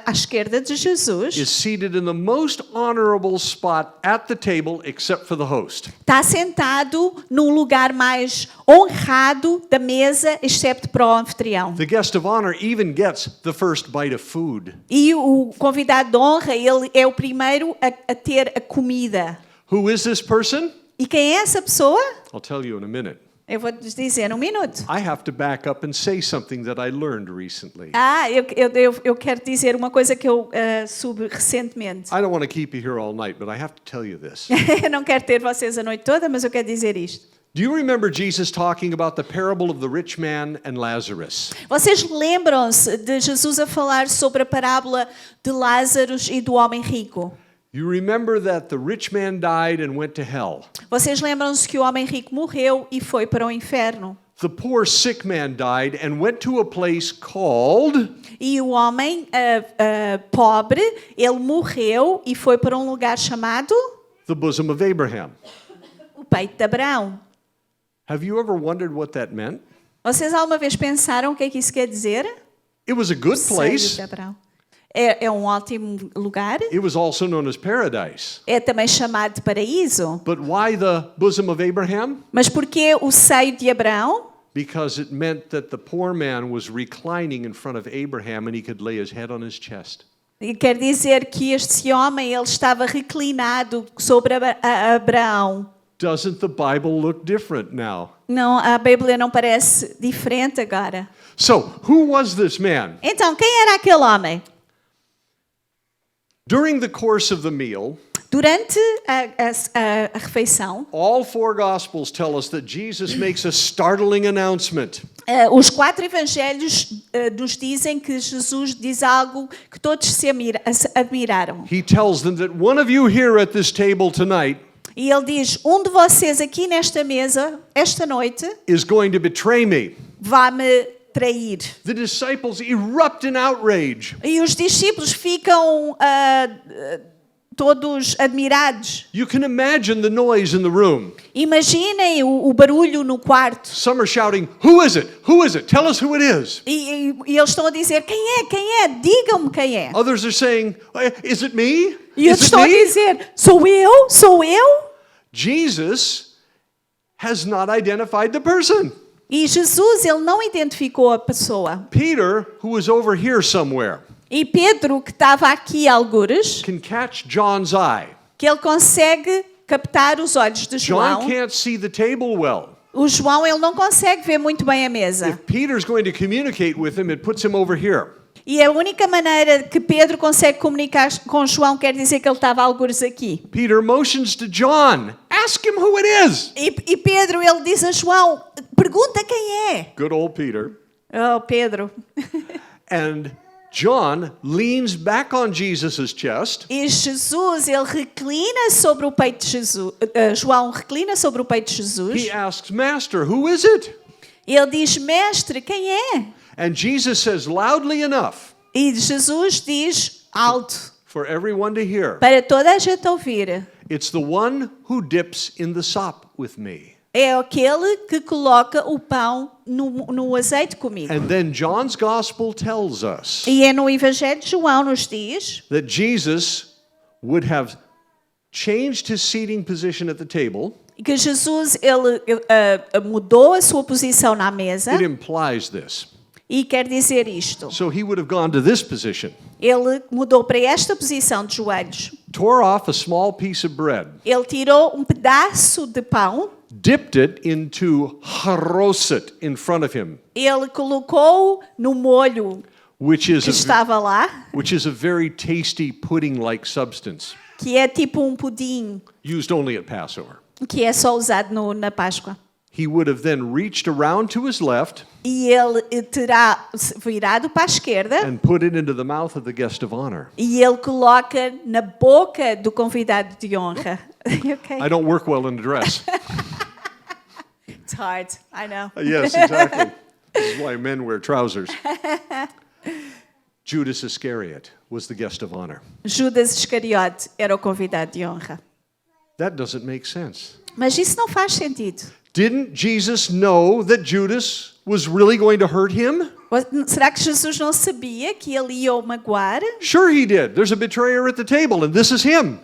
à esquerda de Jesus is seated in the most honorable spot at the table except for the host. está sentado no lugar mais honrado da mesa, excepto para o anfitrião. The guest of honor even gets the first bite of food. E o convidado de honra, ele é o primeiro a ter a comida. Who is this person? E quem é essa pessoa? I'll tell you in a minute. Eu vou lhes dizer num minuto. I have to back up and say something that I learned recently. Eu quero dizer uma coisa que eu soube recentemente. I don't want to keep you here all night, but I have to tell you this. Eu não quero ter vocês a noite toda, mas eu quero dizer isto. Do you remember Jesus talking about the parable of the rich man and Lazarus? Vocês lembram-se de Jesus a falar sobre a parábola de Lázaro e do homem rico? You remember that the rich man died and went to hell. Vocês lembram-se que o homem rico morreu e foi para o inferno? The poor sick man died and went to a place called... E o homem pobre, ele morreu e foi para um lugar chamado the bosom of Abraham. o peito de Abraão. Have you ever wondered what that meant? Vocês alguma vez pensaram o que é que isso quer dizer? It was a good Seio place. de Abraão. É um ótimo lugar. It was also known as paradise. É também chamado de paraíso. But why the bosom of Abraham? Mas porquê o seio de Abraão? Because it meant that the poor man was reclining in front of Abraham and he could lay his head on his chest. E quer dizer que este homem ele estava reclinado sobre Abraão. Doesn't the Bible look different now? Não, a Bíblia não parece diferente agora. So, who was this man? Então, quem era aquele homem? During the course of the meal, Durante a refeição, all four Gospels tell us that Jesus makes a startling announcement. Os 4 evangelhos nos dizem que Jesus diz algo que todos se admiraram. He tells them that one of you here at this table tonight E ele diz, um de vocês aqui nesta mesa, esta noite, is going to betray me. vai-me trair. The disciples erupt in outrage. E os discípulos ficam todos admirados. You can imagine the noise in the room. Imaginem o barulho no quarto. Some are shouting, "Who is it? Who is it? Tell us who it is." E eles estão a dizer, quem é? Digam-me quem é. Others are saying, "Is it me? E Is eles it estão a me?" dizer, sou eu? Jesus has not identified the person. E Jesus, ele não identificou a pessoa. Peter, who was over here somewhere, E Pedro, que estava aqui algures, can catch John's eye. que ele consegue captar os olhos de João. John can't see the table well. O João, ele não consegue ver muito bem a mesa. If Peter's going to communicate with him, it puts him over here. E a única maneira que Pedro consegue comunicar com João quer dizer que ele estava algures aqui. Peter motions to John. Ask him who it is. E Pedro, ele diz a João, pergunta quem é. Good old Peter. Oh, Pedro. And John leans back on Jesus' chest. E Jesus, ele reclina sobre o peito de Jesus. João reclina sobre o peito de Jesus. He asks, "Master, who is it?" Ele diz, mestre, quem é? And Jesus says loudly enough E Jesus diz alto, for everyone to hear, para toda a gente ouvir. "It's the one who dips in the sop with me." É aquele que coloca o pão no azeite comigo. And then John's gospel tells us E é no Evangelho de João nos diz that Jesus would have changed his seating position at the table. que Jesus ele mudou a sua posição na mesa It implies this. e quer dizer isto. So he would have gone to this position, Ele mudou para esta posição de joelhos. tore off a small piece of bread, Ele tirou um pedaço de pão. dipped it into haroset in front of him, Ele colocou no molho which que is estava lá, a very tasty pudding-like substance que é tipo um pudim, used only at Passover. que é só usado na Páscoa. He would have then reached around to his left E ele terá virado para a esquerda and put it into the mouth of the guest of honor. e ele coloca na boca do convidado de honra. Okay. I don't work well in a dress. It's hard, I know. Yes, exactly. This is why men wear trousers. Judas Iscariot was the guest of honor. Judas Iscariote era o convidado de honra. That doesn't make sense. Mas isso não faz sentido. Didn't Jesus know that Judas was really going to hurt him? Será que Jesus não sabia que ele ia o magoar? Sure he did. There's a betrayer at the table and this is him.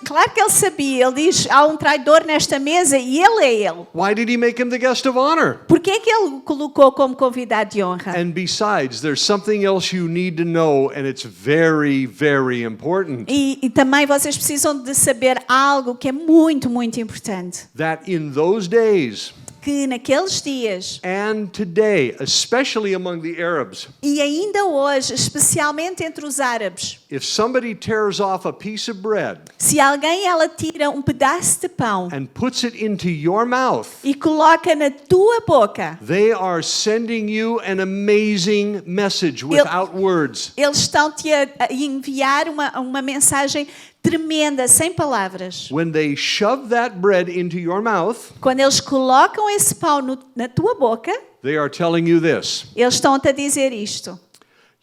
Claro que ele sabia. Ele diz, há um traidor nesta mesa e ele é ele. Why did he make him the guest of honor? Por que é que ele o colocou como convidado de honra? And besides, there's something else you need to know and it's very, very important. E também vocês precisam de saber algo que é muito, muito importante. That in those days Que naqueles dias, and today, especially among the Arabs, e ainda hoje, especialmente entre os árabes, if somebody tears off a piece of bread se alguém ela tira um pedaço de pão and puts it into your mouth, e coloca na tua boca, they are sending you an amazing message without words. eles estão-te a enviar uma mensagem tremenda, sem palavras. When they shove that bread into your mouth, Quando eles colocam esse pão na tua boca, they are telling you this: eles estão-te a dizer isto.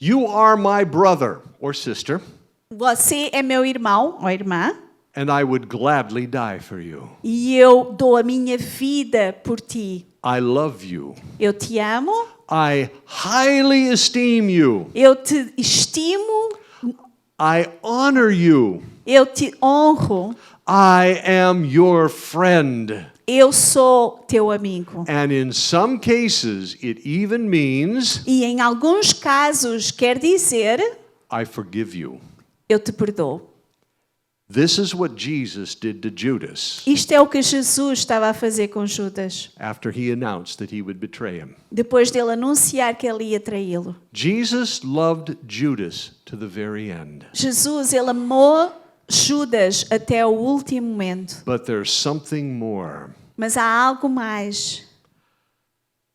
You are my brother or sister, Você é meu irmão ou irmã, and I would gladly die for you. e eu dou a minha vida por ti. I love you. Eu te amo, I highly esteem you. eu te estimo, I honor you. eu te honro, I am your friend. eu sou teu amigo. And in some cases, it even means E em alguns casos quer dizer, I forgive you. eu te perdoo. This is what Jesus did to Judas Isto é o que Jesus estava a fazer com Judas, after he announced that he would betray him. depois dele anunciar que ele ia traí-lo. Jesus loved Judas to the very end. Jesus, ele amou Judas até o último momento. But there's something more. Mas há algo mais.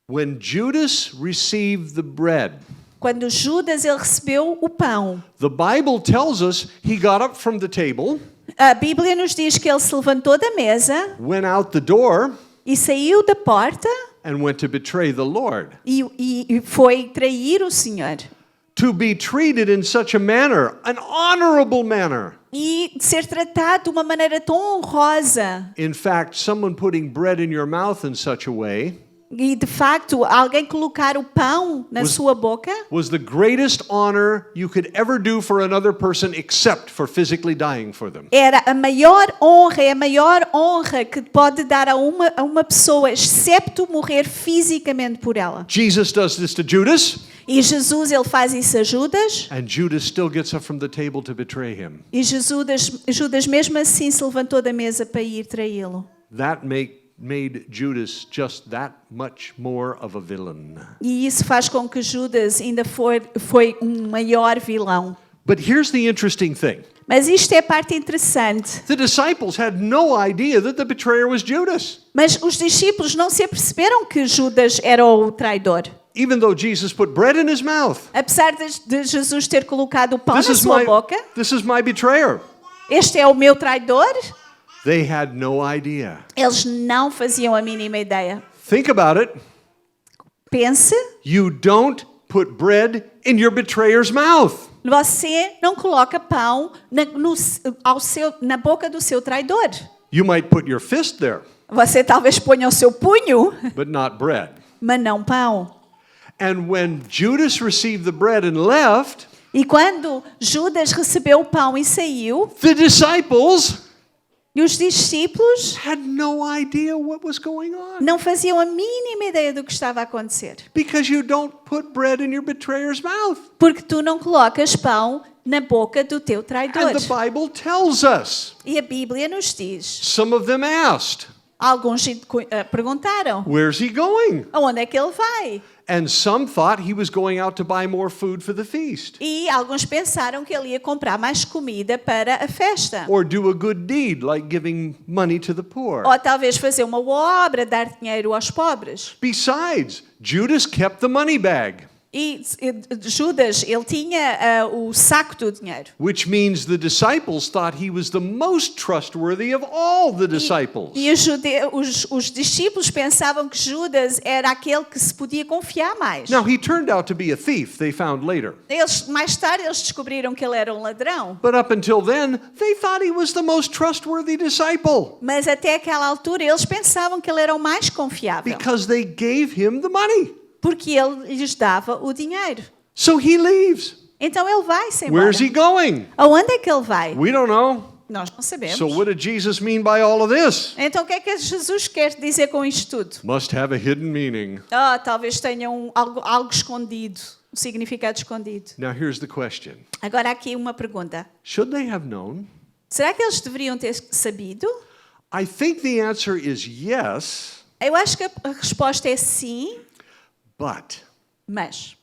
When Judas received the bread, Quando Judas ele recebeu o pão, the Bible tells us he got up from the table, a Bíblia nos diz que ele se levantou da mesa went out the door, e saiu da porta and went to betray the Lord. e foi trair o Senhor. To be treated in such a manner, an honorable manner. E ser tratado de uma maneira tão honrosa. In fact, someone putting bread in your mouth in such a way E de facto, alguém colocar o pão na sua boca was the greatest honor you could ever do for another person except for physically dying for them. era a maior honra, é a maior honra que pode dar a uma pessoa, excepto morrer fisicamente por ela. Jesus does this to Judas, E Jesus, ele faz isso a Judas, and Judas still gets up from the table to betray him. e Judas mesmo assim se levantou da mesa para ir traí-lo. That made Judas just that much more of a villain. E isso faz com que Judas ainda foi um maior vilão. But here's the interesting thing. Mas isto é a parte interessante. The disciples had no idea that the betrayer was Judas. Mas os discípulos não se aperceberam que Judas era o traidor. Even though Jesus put bread in his mouth. Apesar de Jesus ter colocado o pão na sua boca, This is my betrayer. este é o meu traidor, They had no idea. eles não faziam a mínima ideia. Think about it. Pense, You don't put bread in your betrayer's mouth. você não coloca pão na boca do seu traidor. You might put your fist there, Você talvez ponha o seu punho, but not bread. mas não pão. And when Judas received the bread and left, E quando Judas recebeu o pão e saiu, the disciples e os discípulos had no idea what was going on. não faziam a mínima ideia do que estava a acontecer. Because you don't put bread in your betrayer's mouth. Porque tu não colocas pão na boca do teu traidor. And the Bible tells us. E a Bíblia nos diz. Some of them asked, Alguns perguntaram, where's he going? aonde é que ele vai? And some thought he was going out to buy more food for the feast. E alguns pensaram que ele ia comprar mais comida para a festa. Or do a good deed like giving money to the poor. Ou talvez fazer uma boa obra, dar dinheiro aos pobres. Besides, Judas kept the money bag, E Judas, ele tinha o saco do dinheiro. which means the disciples thought he was the most trustworthy of all the disciples. E os discípulos pensavam que Judas era aquele que se podia confiar mais. Now, he turned out to be a thief, they found later. Mais tarde eles descobriram que ele era um ladrão. But up until then, they thought he was the most trustworthy disciple Mas até aquela altura eles pensavam que ele era o mais confiável. because they gave him the money. Porque ele lhes dava o dinheiro. So he leaves. Então ele vai-se embora. Where's he going? Aonde é que ele vai? We don't know. Nós não sabemos. So what did Jesus mean by all of this? Então o que é que Jesus quer dizer com isto tudo? Must have a hidden meaning. Talvez tenha algo escondido, um significado escondido. Now here's the question. Agora aqui uma pergunta. Should they have known? Será que eles deveriam ter sabido? I think the answer is yes, Eu acho que a resposta é sim, but mas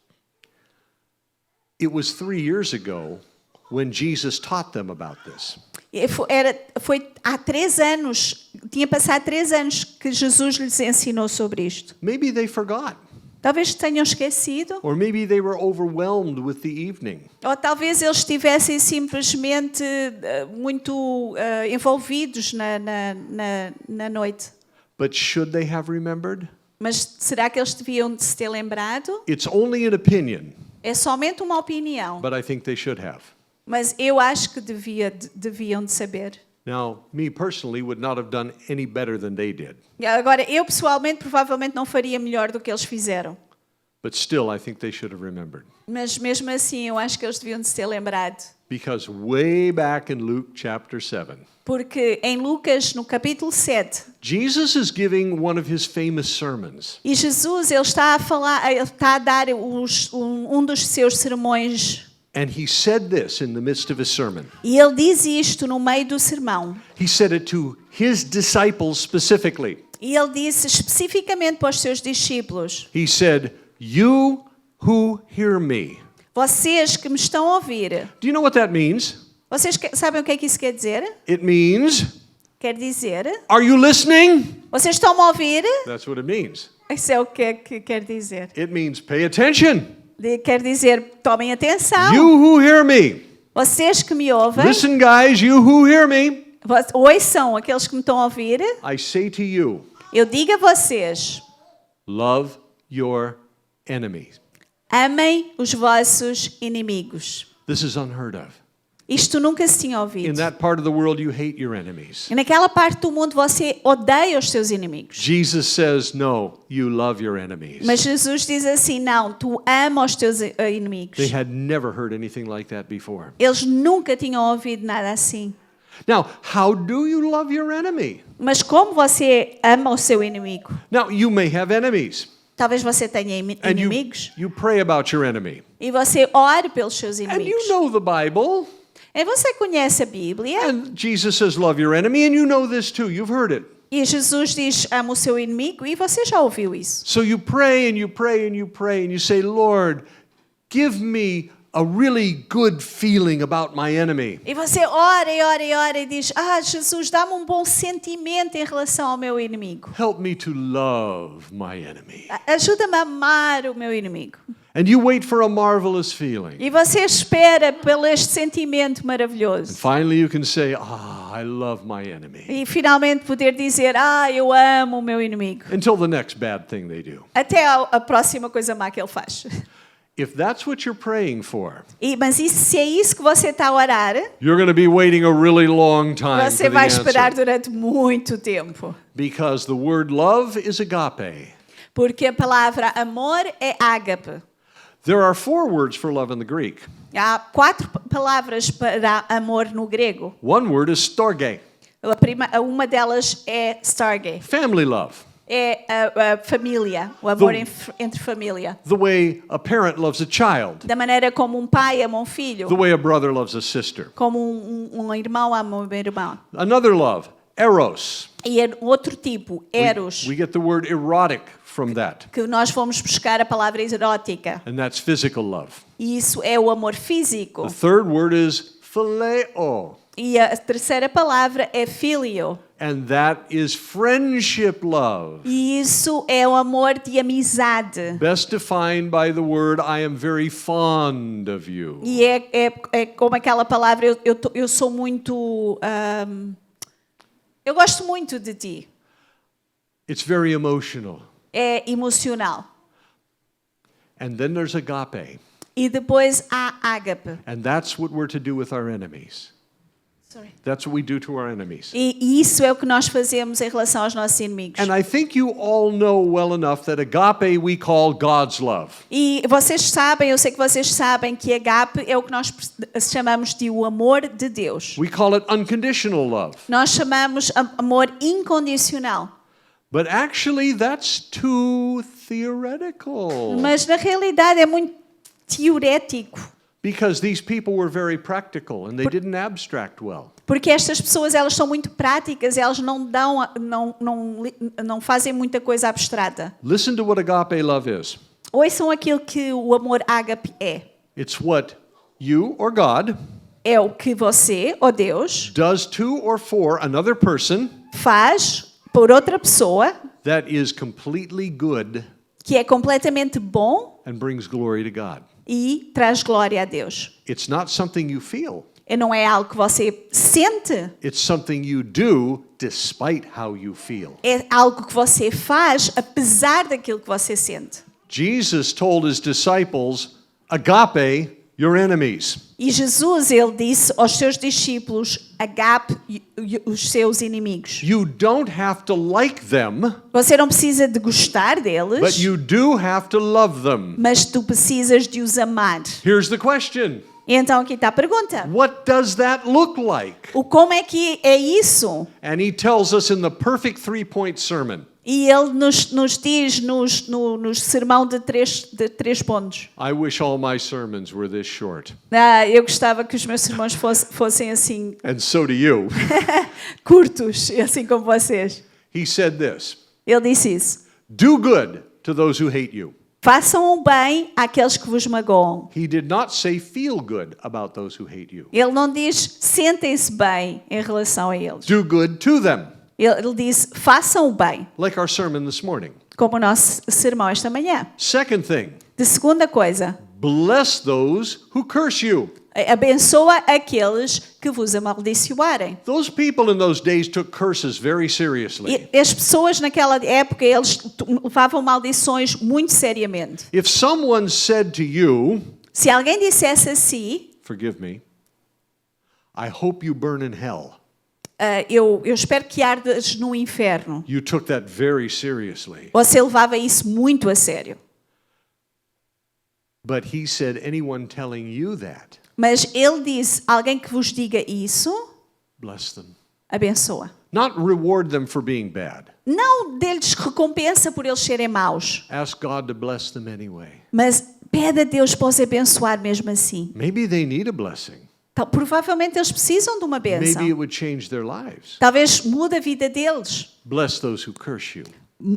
it was 3 years ago when Jesus taught them about this. foi há 3 anos, tinha passado 3 anos que Jesus lhes ensinou sobre isto. Maybe they forgot. Talvez tenham esquecido. Or maybe they were overwhelmed with the evening. Ou talvez eles estivessem simplesmente muito envolvidos na noite. But should they have remembered? Mas será que eles deviam de se ter lembrado? It's only an opinion, É somente uma opinião. but I think they should have. Mas eu acho que deviam de saber. Now, me personally would not have done any better than they did. Agora, eu pessoalmente provavelmente não faria melhor do que eles fizeram. But still, I think they should have remembered. Mas mesmo assim, eu acho que eles deviam de se ter lembrado. Because way back in Luke chapter 7, Porque em Lucas, no capítulo 7, Jesus is giving one of his famous sermons. e Jesus ele está a dar um dos seus sermões. And he said this in the midst of his sermon. E ele diz isto no meio do sermão. He said it to his disciples specifically. E ele disse especificamente para os seus discípulos: He said, "You who hear me." vocês que me estão a ouvir, Do you know what that means? vocês sabem o que é que isso quer dizer? It means, Quer dizer, are you listening? vocês estão a ouvir? That's what it means. Isso é o que quer dizer. It means pay attention. Quer dizer, tomem atenção. You who hear me. Vocês que me ouvem, Listen, guys, you who hear me. ouçam aqueles que me estão a ouvir. I say to you, Eu digo a vocês, love your enemies. amem os vossos inimigos. This is unheard of. Isto nunca se tinha In ouvido. that part of the world, you hate your enemies. E naquela parte do mundo você odeia os seus inimigos. Jesus says, no, you love your enemies. Mas Jesus diz assim, não, tu ama os teus inimigos. They had never heard anything like that before. Eles nunca tinham ouvido nada assim. Now, how do you love your enemy? Mas como você ama o seu inimigo? Now, you may have enemies. Talvez você tenha And inimigos. you pray about your enemy. E você ore pelos seus And inimigos. you know the Bible. E você conhece a Bíblia. And Jesus says, love your enemy. And you know this too. You've heard it. E Jesus diz, ama o seu inimigo. E você já ouviu isso. So you pray and you pray and you pray and you say, Lord, give me a really good feeling about my enemy. E você ora e ora e ora e diz, Jesus, dá-me um bom sentimento em relação ao meu inimigo. Help me to love my enemy. Ajuda-me a amar o meu inimigo. And you wait for a marvelous feeling. E você espera pelo este sentimento maravilhoso. Finally you can say, I love my enemy. E finalmente poder dizer, eu amo o meu inimigo. Until the next bad thing they do. Até a próxima coisa má que ele faz. If that's what you're praying for, Mas se é isso que você está a orar, you're going to be waiting a really long time você for the vai esperar answer. durante muito tempo. Because the word love is agape. Porque a palavra amor é ágape. There are 4 words for love in the Greek. Há 4 palavras para amor no grego. One word is storge, Uma delas é storge. family love. É a família, o amor The- entre família. The way a parent loves a child. Da maneira como um pai ama um filho, The way a brother loves a sister. como um irmão ama um irmão. Another love, eros. E é outro tipo, eros, We get the word erotic from that. que nós fomos buscar a palavra erótica. And that's physical love. E isso é o amor físico. The third word is phileo. E a terceira palavra é filio. And that is friendship love. E isso é o amor de amizade. Best defined by the word, I am very fond of you. E é como aquela palavra, eu sou muito... eu gosto muito de ti. It's very emotional. É emocional. And then there's agape. E depois há ágape. And that's what we're to do with our enemies. That's what we do to our enemies. E isso é o que nós fazemos em relação aos nossos inimigos. And I think you all know well enough that agape we call God's love. E vocês sabem, eu sei que vocês sabem que agape é o que nós chamamos de o amor de Deus. We call it unconditional love. Nós chamamos amor incondicional. But actually that's too theoretical. Mas na realidade é muito teorético. Because these people were very practical and they didn't abstract well. Porque estas pessoas elas são muito práticas, elas não fazem muita coisa abstrata. Listen to what agape love is. Ouçam aquilo que o amor ágape é. It's what you or God É o que você, ou Deus, does to or for another person faz por outra pessoa that is completely good que é completamente bom and brings glory to God. e traz glória a Deus. It's not something you feel. E não é algo que você sente, It's something you do despite how you feel. é algo que você faz apesar daquilo que você sente. Jesus told his disciples, agape your enemies. E Jesus, ele disse aos seus discípulos, agape os seus inimigos. You don't have to like them, Você não precisa de gostar but deles, you do have to love them. mas tu precisas de os amar. Here's the question. E então aqui está a pergunta. What does that look like? Como é que é isso? And he tells us in the perfect 3-point sermon. E ele nos diz no sermão de três pontos. I wish all my sermons were this short. Eu gostava que os meus sermões fossem assim, And so do you. curtos, assim como vocês. He said this, Ele disse isso. do good to those who hate you. Façam o bem àqueles que vos magoam. He did not say feel good about those who hate you. Ele não diz sentem-se bem em relação a eles. Do good to them, Ele disse façam o bem, like our sermon this morning. como o nosso sermão esta manhã. Second thing, De segunda coisa, bless those who curse you. abençoa aqueles que vos amaldiçoarem. Those people in those days took curses very seriously. E as pessoas naquela época, eles levavam maldições muito seriamente. If someone said to you, Se alguém dissesse assim, forgive me, I hope you burn in hell. eu espero que ardas no inferno. You took that very seriously. Você levava isso muito a sério. But he said, anyone telling you that, Mas ele disse, alguém que vos diga isso, bless them. abençoa. Not reward them for being bad. Não dê-lhes recompensa por eles serem maus, Ask God to bless them anyway. mas pede a Deus para os abençoar mesmo assim. Maybe they need a blessing. Então, provavelmente eles precisam de uma Maybe it bênção. would change their lives. Talvez mude a vida deles. Bless those who curse you.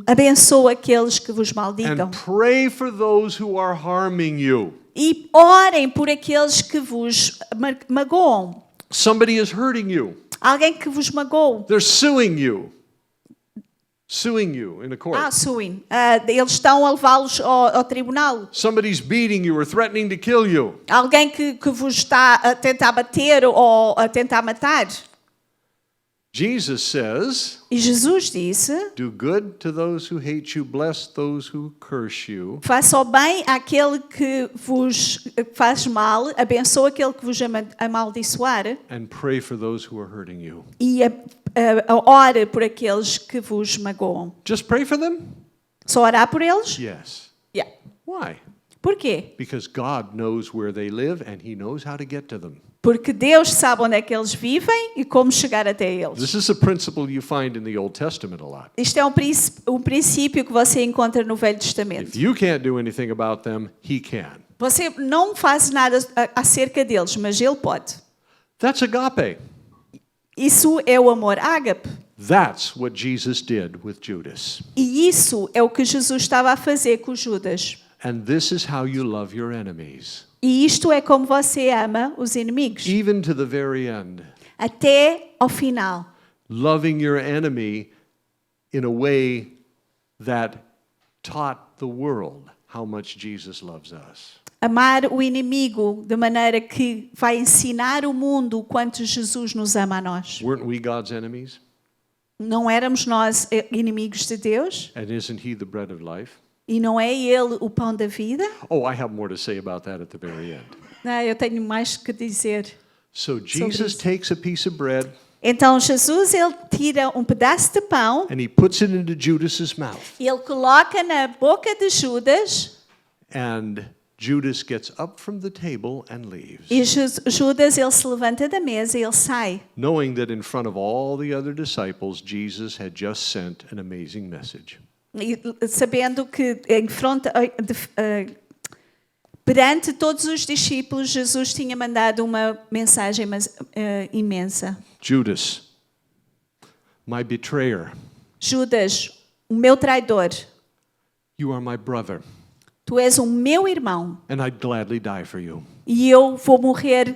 Abençoa aqueles que vos maldigam. And pray for those who are harming you. E orem por aqueles que vos magoam. Somebody is hurting you. Alguém que vos magoou. They're suing you. Suing you in a court. Suing. Eles estão a levá-los ao tribunal. Somebody's beating you or threatening to kill you. Alguém que vos está a tentar bater ou a tentar matar. Jesus says, E Jesus disse, do good to those who hate you, bless those who curse you. faça o bem àquele que vos faz mal, abençoa aquele que vos amaldiçoar And pray for those who are hurting you. e ore por aqueles que vos magoam. Just pray for them? Só orar por eles? Yes. Yeah. Why? Por quê? Because God knows where they live and He knows how to get to them. Porque Deus sabe onde é que eles vivem e como chegar até eles. This is a principle you find in the Old Testament a lot. Isto é um princípio que você encontra no Velho Testamento. If you can't do anything about them, He can. Você não faz nada acerca deles, mas Ele pode. That's agape. Isso é o amor ágape. That's what Jesus did with Judas. E isso é o que Jesus estava a fazer com Judas. And this is how you love your enemies. E isto é como você ama os inimigos. Even to the very end. Até ao final. Loving your enemy in a way that taught the world how much Jesus loves us. Amar o inimigo de maneira que vai ensinar o mundo o quanto Jesus nos ama a nós. Weren't we God's enemies? Não éramos nós inimigos de Deus? And isn't He the bread of life? E não é Ele o pão da vida? Oh, I have more to say about that at the very end. Não, eu tenho mais que dizer. So Jesus isso. takes a piece of bread Então Jesus, ele tira um pedaço de pão and He puts it into Judas's mouth. e ele coloca na boca de Judas. And Judas gets up from the table and leaves, E Judas, ele se levanta da mesa e ele sai. knowing that in front of all the other disciples, Jesus had just sent an amazing message. E sabendo que perante todos os discípulos, Jesus tinha mandado uma mensagem imensa. Judas, my betrayer, Judas, o meu traidor, you are my brother, tu és o meu irmão and I'd gladly die for you. e eu vou morrer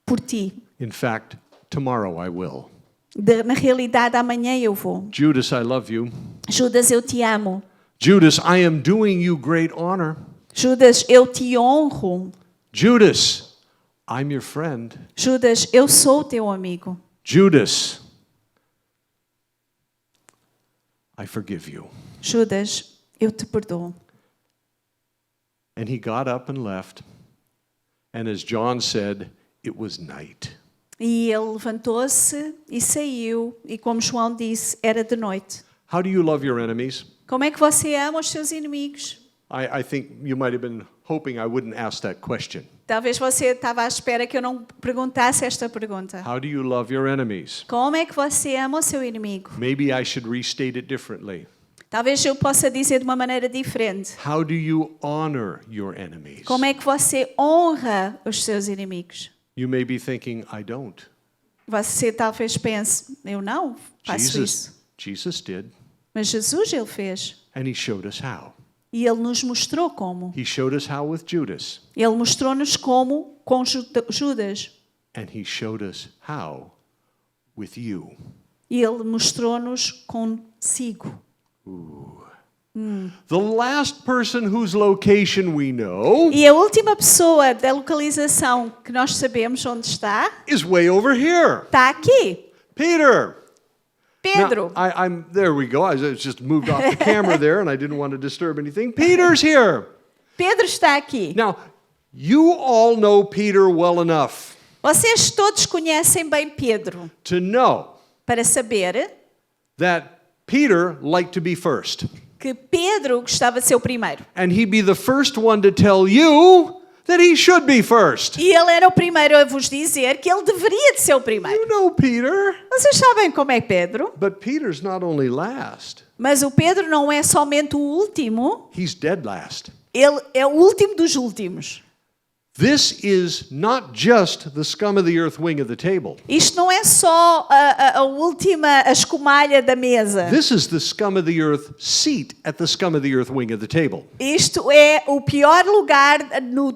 por ti. In fact, tomorrow I will. Na realidade, amanhã eu vou. Judas, I love you. Judas, eu te amo. Judas, I am doing you great honor. Judas, eu te honro. Judas, I'm your friend. Judas, eu sou teu amigo. Judas, I forgive you. Judas, eu te perdoo. And he got up and left. And as John said, it was night. E ele levantou-se e saiu. E como João disse, era de noite. How do you love your enemies? Como é que você ama os seus inimigos? I think you might have been hoping I wouldn't ask that question. Talvez você estava à espera que eu não perguntasse esta pergunta. How do you love your enemies? Como é que você ama o seu inimigo? Maybe I should restate it differently. Talvez eu possa dizer de uma maneira diferente. How do you honor your enemies? Como é que você honra os seus inimigos? You may be thinking, I don't. Você talvez pense, eu não faço isso. Jesus did. Mas Jesus, ele fez. And he showed us how. E ele nos mostrou como. He showed us how with Judas. Ele mostrou-nos como com Judas. And he showed us how with you. E ele mostrou-nos consigo. The last person whose location we know E a última pessoa da localização que nós sabemos onde está over here. está aqui. Peter. Pedro. Now, I'm there we go. I just moved off the camera there and I didn't want to disturb anything. Peter's here. Pedro está aqui. Now, you all know Peter well enough Vocês todos conhecem bem Pedro to know para saber that Peter liked to be first. que Pedro gostava de ser o primeiro. And he'd be the first one to tell you that he should be first. E ele era o primeiro a vos dizer que ele deveria de ser o primeiro. You know Peter. Vocês sabem como é Pedro? But Peter's not only last, Mas o Pedro não é somente o último, he's dead last. ele é o último dos últimos. This is not just the scum of the earth wing of the table. Isto não é só a última a escumalha da mesa. This is the scum of the earth seat at the scum of the earth wing of the table. Isto é o pior lugar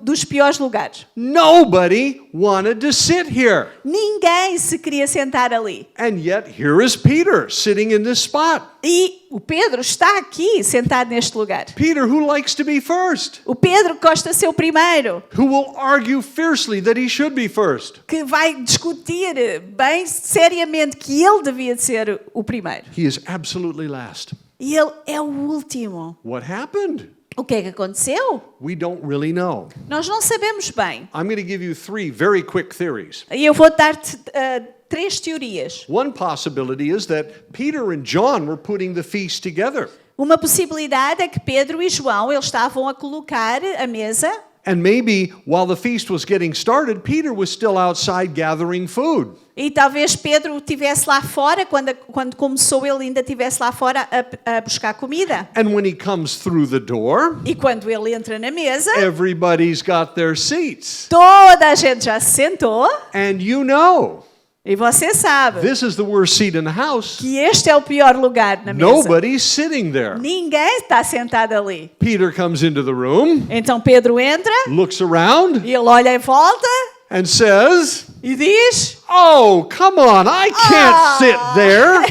dos piores lugares. Nobody wanted to sit here. Ninguém se queria sentar ali. And yet here is Peter sitting in this spot. E o Pedro está aqui, sentado neste lugar. Peter, who likes to be first, O Pedro que gosta de ser o primeiro, who will argue fiercely that he should be first. que vai discutir bem seriamente que ele devia de ser o primeiro. He is absolutely last. E ele é o último. What happened? O que é que aconteceu? We don't really know. Nós não sabemos bem. I'm going to give you 3 very quick theories. E eu vou dar-te 3 teorias. One possibility is that Peter and John were putting the feast together. Uma possibilidade é que Pedro e João eles estavam a colocar a mesa. And maybe while the feast was getting started, Peter was still outside gathering food. E talvez Pedro estivesse lá fora, quando começou ele ainda estivesse lá fora a buscar comida. And when he comes through the door, E quando ele entra na mesa, everybody's got their seats. toda a gente já se sentou. And you know, E você sabe this is the worst seat in the house. que este é o pior lugar na mesa. Nobody's sitting there. Ninguém está sentado ali. Peter comes into the room, Então Pedro entra, looks around, e ele olha em volta and says, e diz: "Oh, come on, I can't sit there.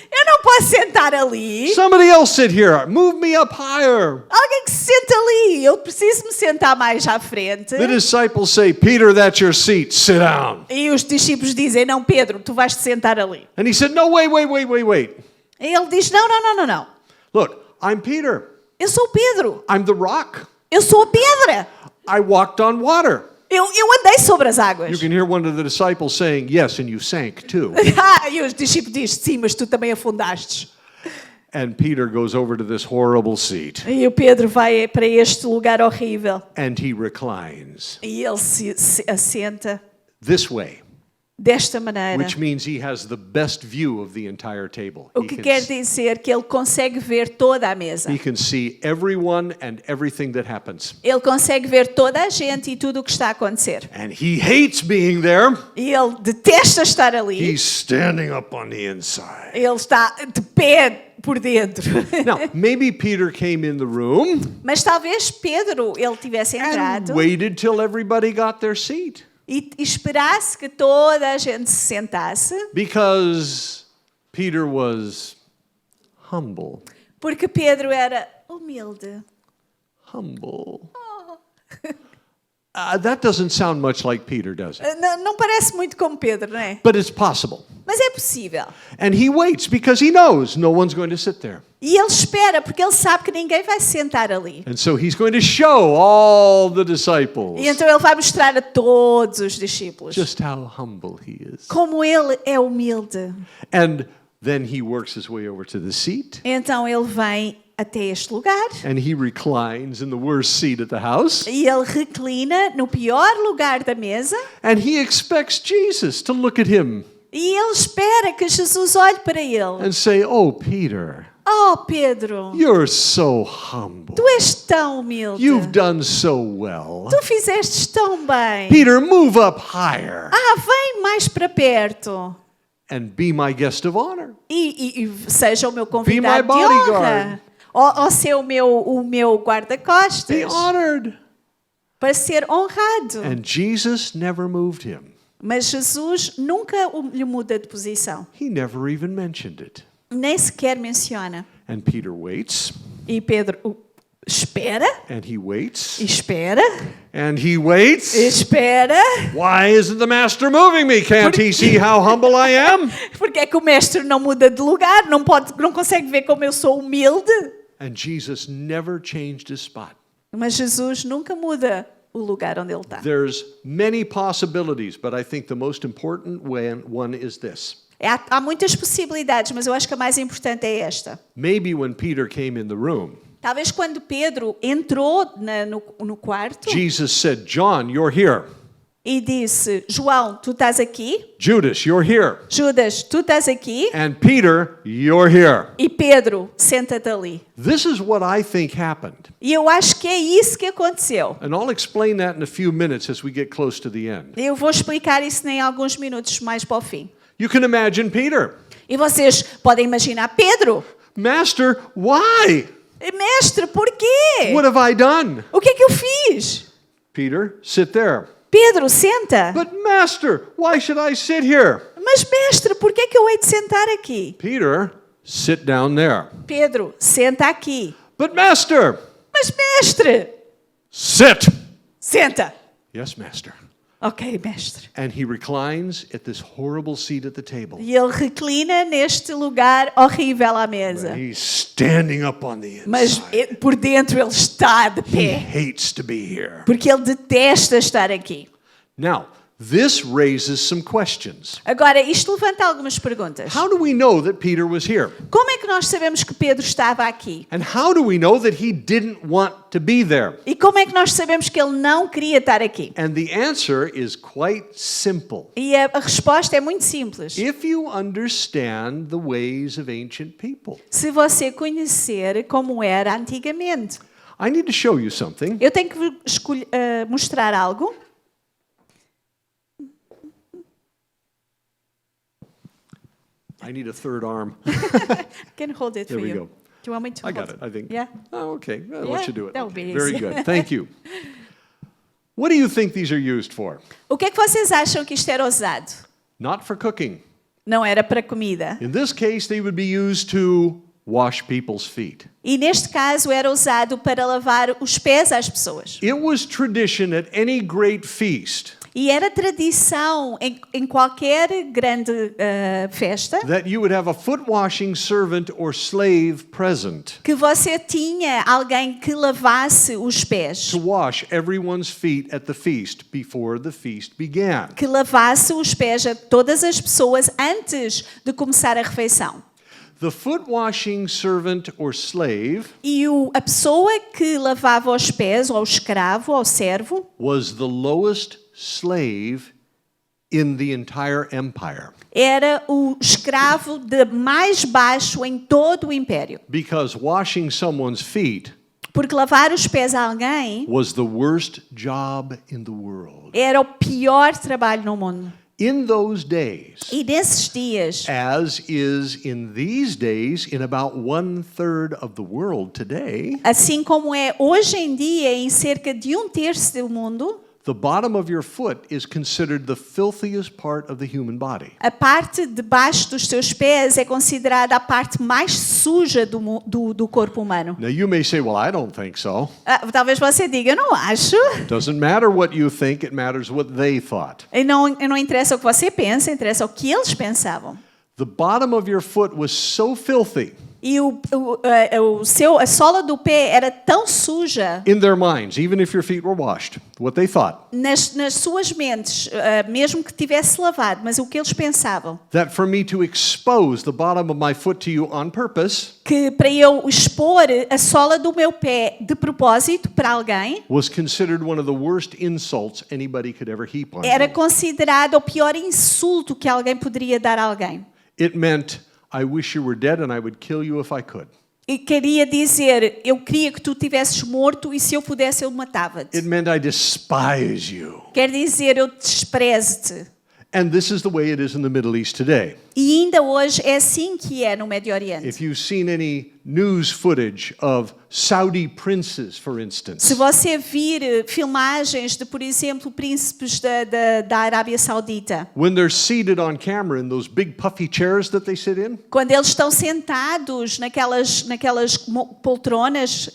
Eu não posso sentar ali. Somebody else sit here. Move me up higher." Alguém que se senta ali. Eu preciso me sentar mais à frente. The disciples say, "Peter, that's your seat. Sit down." E os discípulos dizem: Não, Pedro, tu vais te sentar ali. And he said, "No, wait. E ele diz: Não. Look, I'm Peter. Eu sou o Pedro. I'm the rock. Eu sou a pedra. I walked on water." Eu andei sobre as águas. You can hear one of the disciples saying, "Yes, and you sank too." E os discípulos dizem: Sim, mas tu também afundaste. And Peter goes over to this horrible seat. E o Pedro vai para este lugar horrível. And he reclines E ele se assenta this way, desta maneira. which means he has the best view of the entire table. O que quer dizer que ele consegue ver toda a mesa. He can see everyone and everything that happens. Ele consegue ver toda a gente e tudo o que está a acontecer. And he hates being there. E ele detesta estar ali. He's standing up on the inside. Ele está de pé por dentro. Now, maybe Peter came in the room Mas talvez Pedro ele tivesse and entrado waited till everybody got their seat. e esperasse que toda a gente se sentasse, because Peter was humble. porque Pedro era humilde. Humble. That doesn't sound much like Peter, does it? Não parece muito como Pedro, não é? But it's possible. Mas é possível. And he waits because he knows no one's going to sit there. E ele espera, porque ele sabe que ninguém vai se sentar ali. And so he's going to show all the disciples E então ele vai mostrar a todos os discípulos just how humble he is. como ele é humilde. And then he works his way over to the seat. Então ele vem até este lugar And he reclines in the worst seat at the house. e ele reclina no pior lugar da mesa And he expects Jesus to look at him e ele espera que Jesus olhe para ele. and say, "Oh, Peter, Oh, Pedro, you're so humble. tu és tão humilde. You've done so well. Tu fizeste tão bem. Peter, move up higher Vem mais para perto and be my guest of honor." e seja o meu convidado de bodyguard. honra. Ou ser o meu guarda-costas. Be honored. Para ser honrado. And Jesus never moved him. Mas Jesus nunca lhe muda de posição. He never even mentioned it. Nem sequer menciona. And Peter waits, E Pedro espera, and he waits, e espera, and he waits. e espera. Why isn't the master moving me? Can't he see how humble I am? Porque é que o mestre não muda de lugar? Não consegue ver como eu sou humilde? And Jesus never changed his spot. Mas Jesus nunca muda o lugar onde ele está. There's many possibilities, but I think the most important one is this. Há muitas possibilidades, mas eu acho que a mais importante é esta. Maybe when Peter came in the room, Talvez quando Pedro entrou no quarto Jesus said, "John, you're here. e disse, João, tu estás aqui? Judas, you're here. Judas, tu estás aqui? And Peter, you're here." E Pedro, senta-te ali. This is what I think happened. E eu acho que é isso que aconteceu. And I'll explain that in a few minutes as we get close to the end. Eu vou explicar isso em alguns minutos mais para o fim. You can imagine Peter. E vocês podem imaginar Pedro. Master, why? Mestre, por quê? What have I done? O que é que eu fiz? Peter, sit there. Pedro, senta. But Master, why should I sit here? Mas mestre, por que é que eu hei de sentar aqui? Peter, sit down there. Pedro, senta aqui. But Master, Mas mestre, sit. senta. Yes, Master. Ok, mestre. And he reclines at this horrible seat at the table. E ele reclina neste lugar horrível à mesa. He's standing up on the Mas inside. por dentro ele está de He pé. hates to be here. Porque ele detesta estar aqui. Now, this raises some questions. Agora, isto levanta algumas perguntas. How do we know that Peter was here? Como é que nós sabemos que Pedro estava aqui? And how do we know that he didn't want to be there? E como é que nós sabemos que ele não queria estar aqui? And the answer is quite simple. E a resposta é muito simples. If you understand the ways of ancient people. Se você conhecer como era antigamente. I need to show you something. Eu tenho que mostrar algo. I need a third arm. I can hold it There for we you. go. Do you want me to I hold got it, I think. Yeah. Oh, okay. I'll Yeah, let you do it. that would be Very easy. good. Thank you. What do you think these are used for? O que é que vocês acham que isto era usado? Not for cooking. Não era para comida. In this case, they would be used to wash people's feet. E neste caso era usado para lavar os pés às pessoas. It was tradition at any great feast E era tradição em qualquer grande festa that you would have a foot washing servant or slave present que você tinha alguém que lavasse os pés, to wash everyone's feet at the feast before the feast began. que lavasse os pés a todas as pessoas antes de começar a refeição. The foot washing servant or slave E a pessoa que lavava os pés, ou o escravo, ou o servo, was the lowest slave in the entire empire era o escravo de mais baixo em todo o império. because washing someone's feet Porque lavar os pés a alguém was the worst job in the world. era o pior trabalho no mundo. In those days, E nesses dias, as is in these days in about 1/3 of the world today, assim como é hoje em dia em cerca de 1/3 do mundo, The bottom of your foot is considered the filthiest part of the human body. A parte de baixo dos teus pés é considerada a parte mais suja do corpo humano. Now you may say, well, I don't think so. Talvez você diga, eu não acho. Doesn't matter what you think, it matters what they thought. E não interessa o que você pensa, interessa o que eles pensavam. The bottom of your foot was so filthy E a sola do pé era tão suja in their minds, even if your feet were washed, what they thought, nas suas mentes, mesmo que tivesse lavado, mas o que eles pensavam, that for me to expose the bottom of my foot to you on purpose que para eu expor a sola do meu pé de propósito para alguém, was considered one of the worst insults anybody could ever heap on era me. considerado o pior insulto que alguém poderia dar a alguém. It meant, I wish you were dead and I would kill you if I could. E queria dizer, eu queria que tu tivesses morto e se eu pudesse eu matava-te. It meant I despise you. Quer dizer, eu desprezo-te. And this is the way it is in the Middle East today. E ainda hoje é assim que é no Médio Oriente. If you've seen any news footage of Saudi princes, for instance, Se você vir filmagens de, por exemplo, príncipes da Arábia Saudita, when they're seated on camera in those big puffy chairs that they sit in, quando eles estão sentados naquelas poltronas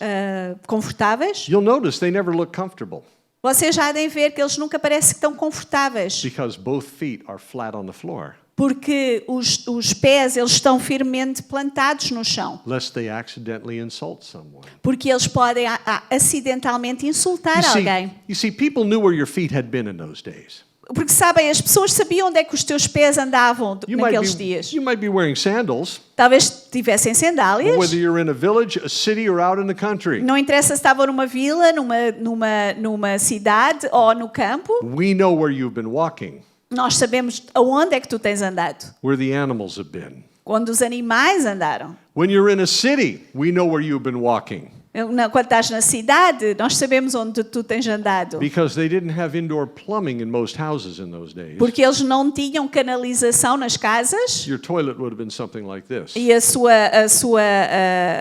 confortáveis, you'll notice they never look comfortable vocês já devem ver que eles nunca parecem que estão confortáveis, because both feet are flat on the floor, porque os pés eles estão firmemente plantados no chão, lest they accidentally insult someone. porque eles podem acidentalmente insultar alguém. You see, people knew where your feet had been in those days. Porque sabem, as pessoas sabiam onde é que os teus pés andavam naqueles dias. You might be wearing sandals, Talvez tivessem sandálias. whether you're in a village, a city, or out in the country. Não interessa se estavam numa vila, numa cidade ou no campo. We know where you've been walking, Nós sabemos aonde é que tu tens andado. where the animals have been. Quando os animais andaram. When you're in a city, we know where you've been walking. Quando estás na cidade, nós sabemos onde tu tens andado. Because they didn't have indoor plumbing in most houses in those days. Porque eles não tinham canalização nas casas. Your toilet would have been something like this. E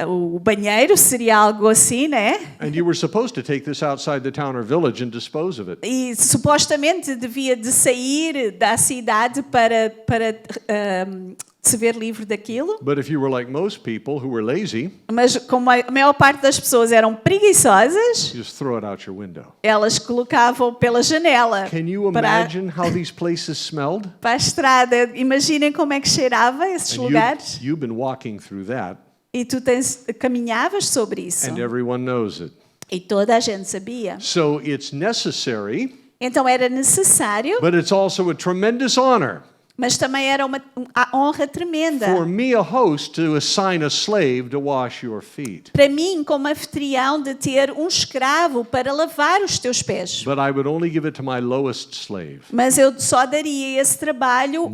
o banheiro seria algo assim, né? And you were supposed to take this outside the town or village and dispose of it. E supostamente devia de sair da cidade para se ver livre daquilo. But if you were like most people who were lazy, Mas como a maior parte das pessoas eram preguiçosas, you just throw it out your window. elas colocavam pela janela Can you imagine how these places smelled? para a estrada. Imaginem como é que cheirava esses And lugares. you've been walking through that, E tu caminhavas sobre isso. and everyone knows it. E toda a gente sabia. So it's necessary, Então era necessário, but it's also a tremendous honor mas também era uma honra tremenda. for me, a host, to assign a slave to wash your feet. Para mim, como anfitrião, de ter um escravo para lavar os teus pés. But I would only give it to my lowest slave. Mas eu só daria esse trabalho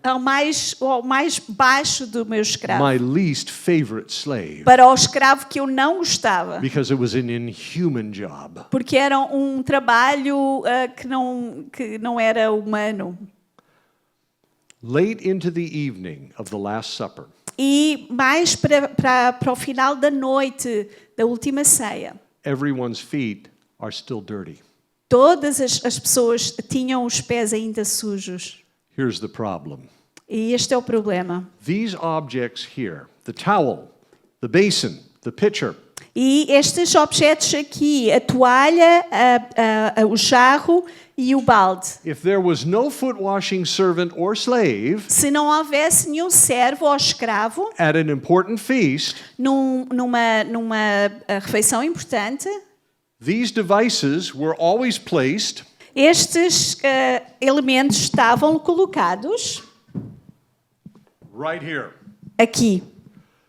ao mais baixo do meu escravo. My least favorite slave. Para o escravo que eu não gostava. Because it was an inhuman job. Porque era um trabalho que não era humano. Late into the evening of the Last Supper, E mais para o final da noite da última ceia, everyone's feet are still dirty. todas as pessoas tinham os pés ainda sujos. Here's the problem. E este é o problema. These objects here, the towel, the basin, the pitcher, E estes objetos aqui, a toalha, o jarro e o balde, if there was no foot washing servant or slave se não houvesse nenhum servo ou escravo at an important feast, numa refeição importante, these devices were always placed estes elementos estavam colocados right here aqui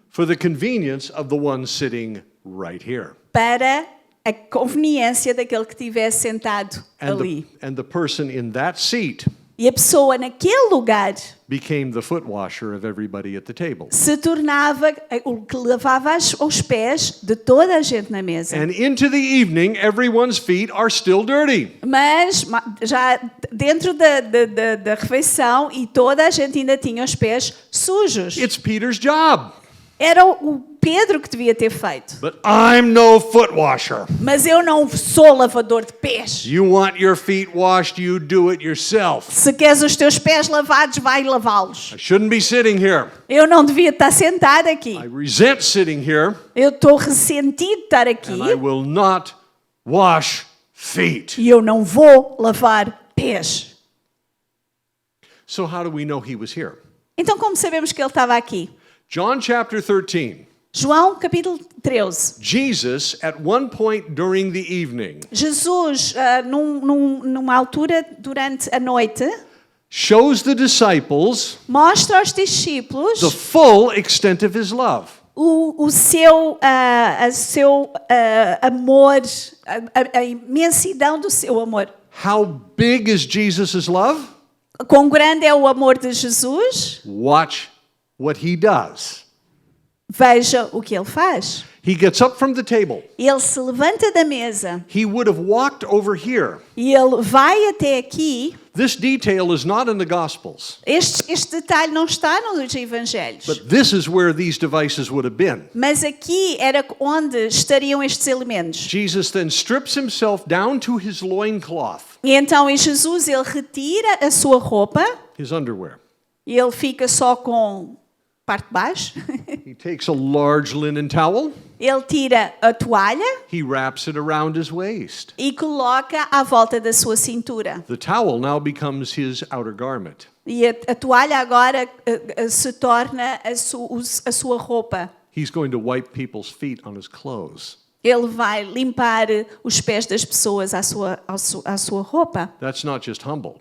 for the convenience of the one sitting right here. para a conveniência daquele que estivesse sentado ali. And the person in that seat E a pessoa naquele lugar became the foot washer of everybody at the table. se tornava o que lavava os pés de toda a gente na mesa. And into the evening, everyone's feet are still dirty. Mas já dentro da refeição e toda a gente ainda tinha os pés sujos. It's Peter's job. Era o Pedro que devia ter feito. But I'm no foot washer. Mas eu não sou lavador de pés. You want your feet washed, you do it yourself. Se queres os teus pés lavados, vai lavá-los. I shouldn't be sitting here. Eu não devia estar sentada aqui. I resent sitting here, Eu estou ressentido de estar aqui and I will not wash feet. e eu não vou lavar pés. So how do we know he was here? Então como sabemos que ele estava aqui? John chapter 13. João capítulo 13. Jesus, at one point during the evening, Jesus, numa altura durante a noite, shows the disciples mostra aos discípulos the full extent of his love. o seu amor, a imensidão do seu amor. How big is Jesus' love? Quão grande é o amor de Jesus? Watch what he does. Veja o que ele faz. He gets up from the table. Ele se levanta da mesa He would have walked over here. e ele vai até aqui. This detail is not in the Gospels, Este detalhe não está nos evangelhos. but this is where these devices would have been. Mas aqui era onde estariam estes elementos. Jesus then strips himself down to his loincloth, E então em Jesus ele retira a sua roupa his underwear. e ele fica só com parte de baixo. He takes a large linen towel. Ele tira a toalha He wraps it around his waist. e coloca à volta da sua cintura. The towel now becomes his outer garment. E a toalha agora se torna a sua roupa. He's going to wipe people's feet on his clothes. Ele vai limpar os pés das pessoas à sua roupa. That's not just humble,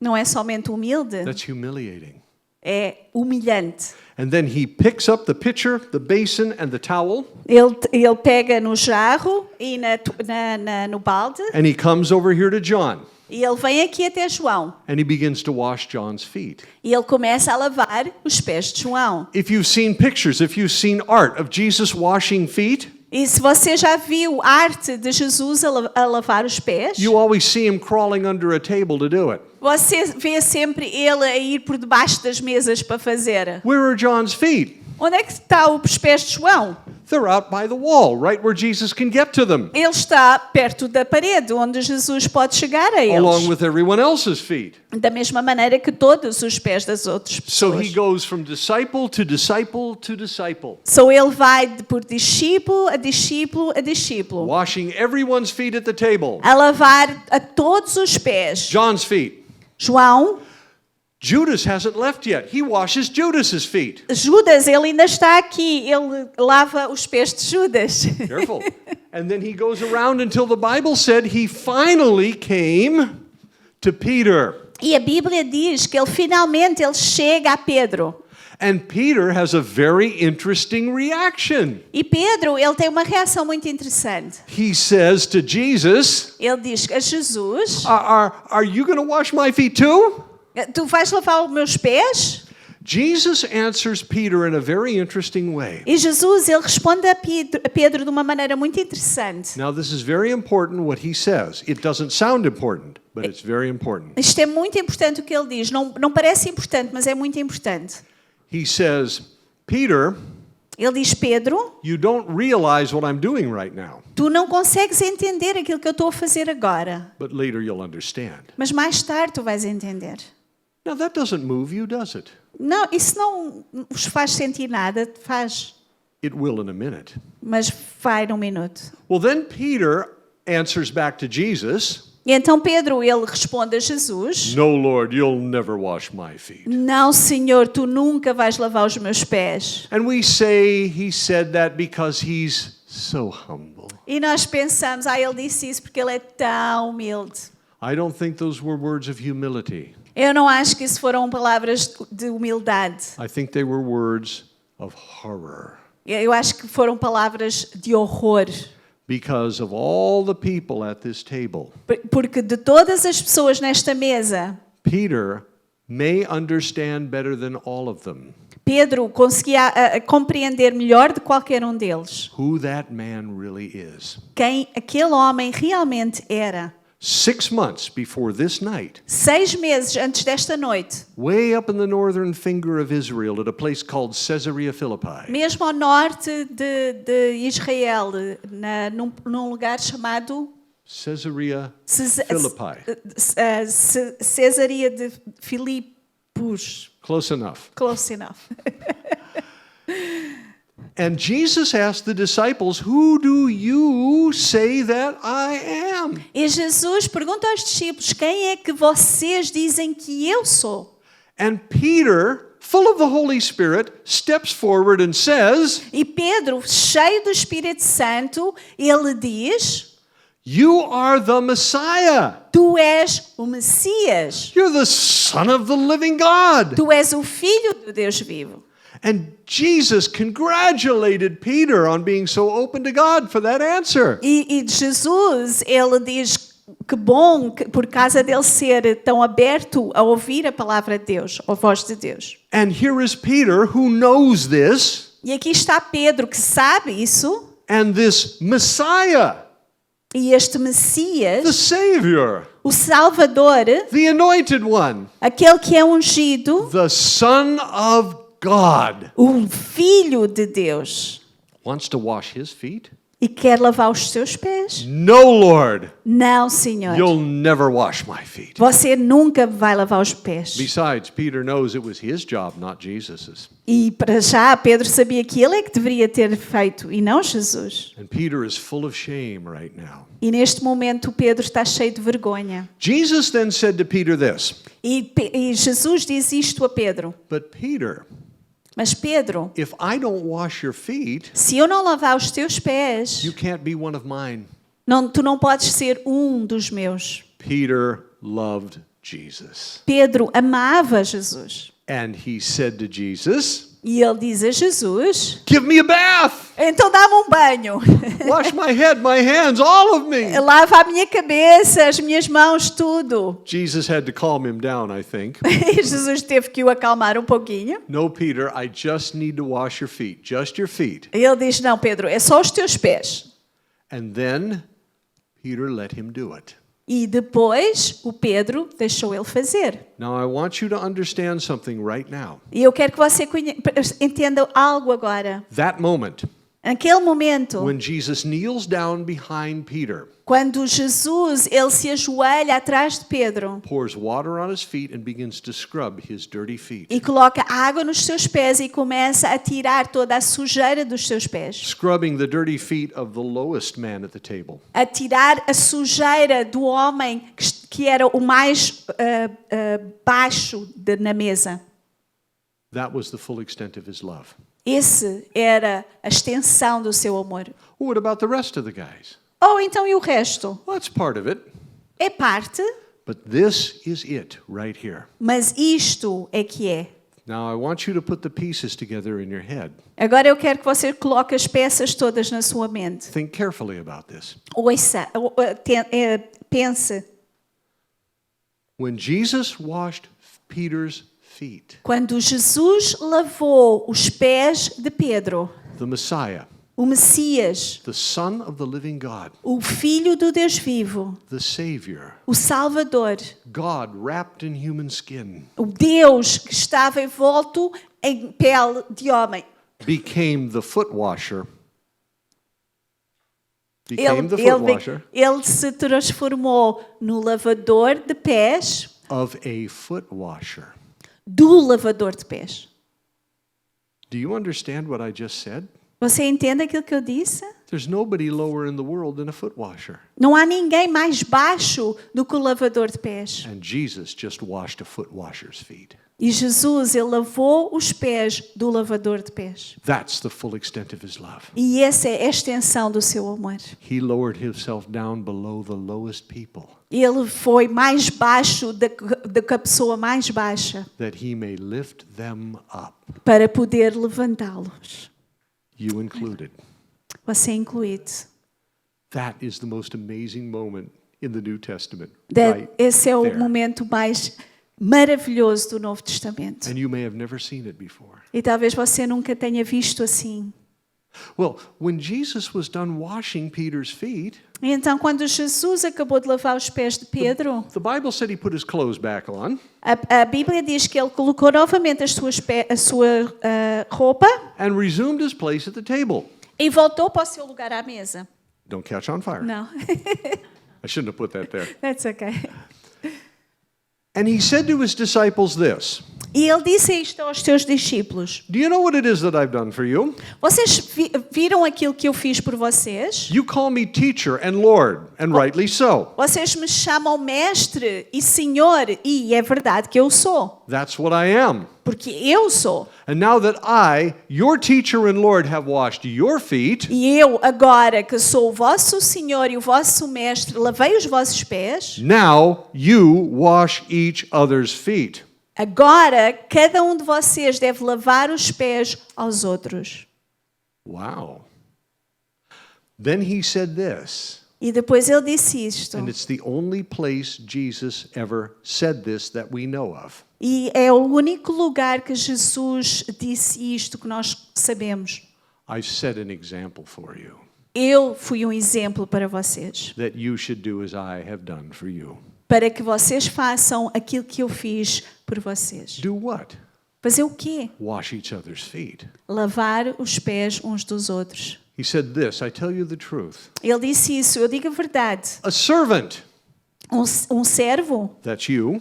Não é somente humilde, that's humiliating. é humilhante. And then he picks up the pitcher, the basin, and the towel, Ele pega no jarro e no balde and he comes over here to John, e ele vem aqui até João. and he begins to wash John's feet. E ele começa a lavar os pés de João. If you've seen pictures, if you've seen art of Jesus washing feet, E se você já viu arte de Jesus a lavar os pés, you always see him crawling under a table to do it. você vê sempre ele a ir por debaixo das mesas para fazer. Where are John's feet? Onde é que estão os pés de João? They're out by the wall, right where Jesus can get to them, Ele está perto da parede, onde Jesus pode chegar a along eles. with everyone else's feet. Da mesma maneira que todos os pés das outras So pessoas. he goes from disciple to disciple to disciple, Ele vai por discípulo a discípulo a discípulo, washing everyone's feet at the table. a lavar a todos os pés. John's feet. João, Judas hasn't left yet. He washes Judas's feet. Judas, ele ainda está aqui. Ele lava os pés de Judas. Careful. And then he goes around until the Bible said he finally came to Peter. E a Bíblia diz que ele finalmente chega a Pedro. And Peter has a very interesting reaction. E Pedro, ele tem uma reação muito interessante. He says to Jesus, Ele diz a Jesus: are you going to wash my feet too? Tu vais lavar os meus pés? Jesus answers Peter in a very interesting way. E Jesus, ele responde a Pedro de uma maneira muito interessante. Now this is very important what he says. It doesn't sound important, but it's very important. Isto é muito importante o que ele diz. Não parece importante, mas é muito importante. He says, Peter, Ele diz: Pedro, you don't realize what I'm doing right now, tu não consegues entender aquilo que eu estou a fazer agora. but later you'll understand. Mas mais tarde tu vais entender. Now that doesn't move you, does it? Não, isso não vos faz sentir nada, faz, It will in a minute. mas vai num minuto. Well, then Peter answers back to Jesus, E então Pedro, ele responde a Jesus: no, Lord, you'll never wash my feet. Não, Senhor, tu nunca vais lavar os meus pés. And we say he said that because he's so humble. E nós pensamos: ele disse isso porque ele é tão humilde. I don't think those were words of humility. Eu não acho que isso foram palavras de humildade. I think they were words of horror. Eu acho que foram palavras de horror. Because of all the people at this table, Porque de todas as pessoas nesta mesa, Peter may understand better than all of them Pedro conseguia compreender melhor de qualquer um deles who that man really is. quem aquele homem realmente era. 6 months before this night, 6 meses antes desta noite, way up in the northern finger of Israel at a place called Caesarea Philippi, mesmo ao norte de Israel, num lugar chamado Caesarea Philippi. Cesaria de Filipos. Close enough. Close enough. And Jesus asked the disciples, "Who do you say that I am?" E Jesus pergunta aos discípulos: quem é que vocês dizem que eu sou? And Peter, full of the Holy Spirit, steps forward and says, E Pedro, cheio do Espírito Santo, ele diz: "You are the Messiah. tu és o Messias. You're the Son of the living God." Tu és o Filho do Deus vivo. And Jesus congratulated Peter on being so open to God for that answer. E Jesus, ele diz que bom, por causa dele ser tão aberto a ouvir a palavra de Deus, a voz de Deus. And here is Peter who knows this, E aqui está Pedro, que sabe isso, and this Messiah, e este the Messias, Savior, o Salvador, the Anointed One, aquele que é ungido, the Son of God, o Filho de Deus, wants to wash his feet? e quer lavar os seus pés. No, Lord. Não, Senhor. You'll never wash my feet. Você nunca vai lavar os pés. Besides, Peter knows it was his job, not Jesus's. E para já, Pedro sabia que ele é que deveria ter feito e não Jesus. And Peter is full of shame right now. E neste momento Pedro está cheio de vergonha. Jesus then said to Peter this, E Jesus diz isto a Pedro. "But Peter, Mas Pedro, if I don't wash your feet, se eu não lavar os teus pés, you can't be one of mine." tu não podes ser um dos meus. Peter loved Jesus. Pedro amava Jesus. And he said to Jesus, E ele diz a Jesus: "Give me a bath. então dá-me um banho. Wash my head, my hands, all of me." Lava a minha cabeça, as minhas mãos, tudo. Jesus had to calm him down, I think. E Jesus teve que o acalmar um pouquinho. "No, Peter, I just need to wash your feet, just your feet." E ele diz: não, Pedro, é só os teus pés. And then Peter let him do it. E depois o Pedro deixou ele fazer. Now I want you to understand something right now. E eu quero que você entenda algo agora. That moment Naquele momento, when Jesus kneels down behind Peter, quando Jesus ele se ajoelha atrás de Pedro pours water on his feet and begins to scrub his dirty feet. e coloca água nos seus pés e começa a tirar toda a sujeira dos seus pés, Scrubbing the dirty feet of the lowest man at the table. a tirar a sujeira do homem que era o mais baixo na mesa. That was the full extent of his love. Esse era a extensão do seu amor. What about the rest of the guys? Ou então e o resto? Well, that's part of it. É parte, But this is it right here. mas isto é que é. Now I want you to put the pieces together in your head. Agora eu quero que você coloque as peças todas na sua mente. Think carefully about this. Ouça, pense. When Jesus washed Peter's feet, Quando Jesus lavou os pés de Pedro, the Messiah, o Messias, the Son of the living God, o Filho do Deus vivo, the Savior, o Salvador, God wrapped in human skin, o Deus que estava envolto em pele de homem, became the foot washer. Became the foot washer ele se transformou no lavador de pés of a foot washer. do lavador de pés. Do you understand what I just said? Você entende aquilo que eu disse? There's nobody lower in the world than a foot washer. Não há ninguém mais baixo do que o lavador de pés. And Jesus just washed a foot washer's feet. E Jesus, ele lavou os pés do lavador de pés. That's the full extent of his love. E essa é a extensão do seu amor. He lowered himself down below the lowest people, Ele foi mais baixo do que a pessoa mais baixa that he may lift them up, para poder levantá-los. you included. Você é incluído. That is the most amazing moment in the New Testament. Right Esse é o there. momento mais maravilhoso do Novo Testamento. And you may have never seen it before. E talvez você nunca tenha visto assim. Well, when Jesus was done washing Peter's feet, E então, quando Jesus acabou de lavar os pés de Pedro, the Bible said he put his clothes back on. a Bíblia diz que ele colocou novamente a sua roupa And resumed his place at the table. e voltou para o seu lugar à mesa. Don't catch on fire. Não, I shouldn't have put that there. that's okay. And he said to his disciples this, E ele disse isto aos seus discípulos: do you know what it is that I've done for you? Vocês viram aquilo que eu fiz por vocês? You call me teacher and Lord, and rightly so. Vocês me chamam mestre e senhor, e é verdade que eu sou, That's what I am. porque eu sou. And now that I, your teacher and Lord, have washed your feet, E eu, agora que sou o vosso senhor e o vosso mestre, lavei os vossos pés. now you wash each other's feet. Agora, cada um de vocês deve lavar os pés aos outros. Wow. Then he said this, E depois ele disse isto. and it's the only place Jesus ever said this that we know of. E é o único lugar que Jesus disse isto que nós sabemos. I've set an example for you Eu fui um exemplo para vocês, that you should do as I have done for you. para que vocês façam aquilo que eu fiz por vocês. Do what? Fazer o quê? Wash each other's feet. Lavar os pés uns dos outros. He said this, I tell you the truth. Ele disse isso, eu digo a verdade. A servant, Um servo, that's you,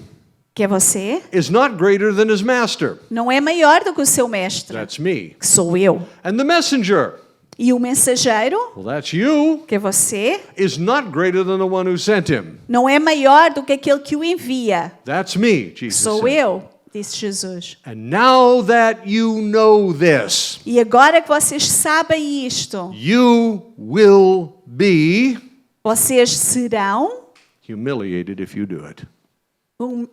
que é você, is not greater than his master. não é maior do que o seu mestre, That's me. que sou eu. And the messenger, E o mensageiro, well, that's you, que é você, is not greater than the one who sent him. não é maior do que aquele que o envia, That's me, que Jesus sou said. eu, disse Jesus. And now that you know this, E agora que vocês sabem isto, you will be vocês serão humiliated if you do it.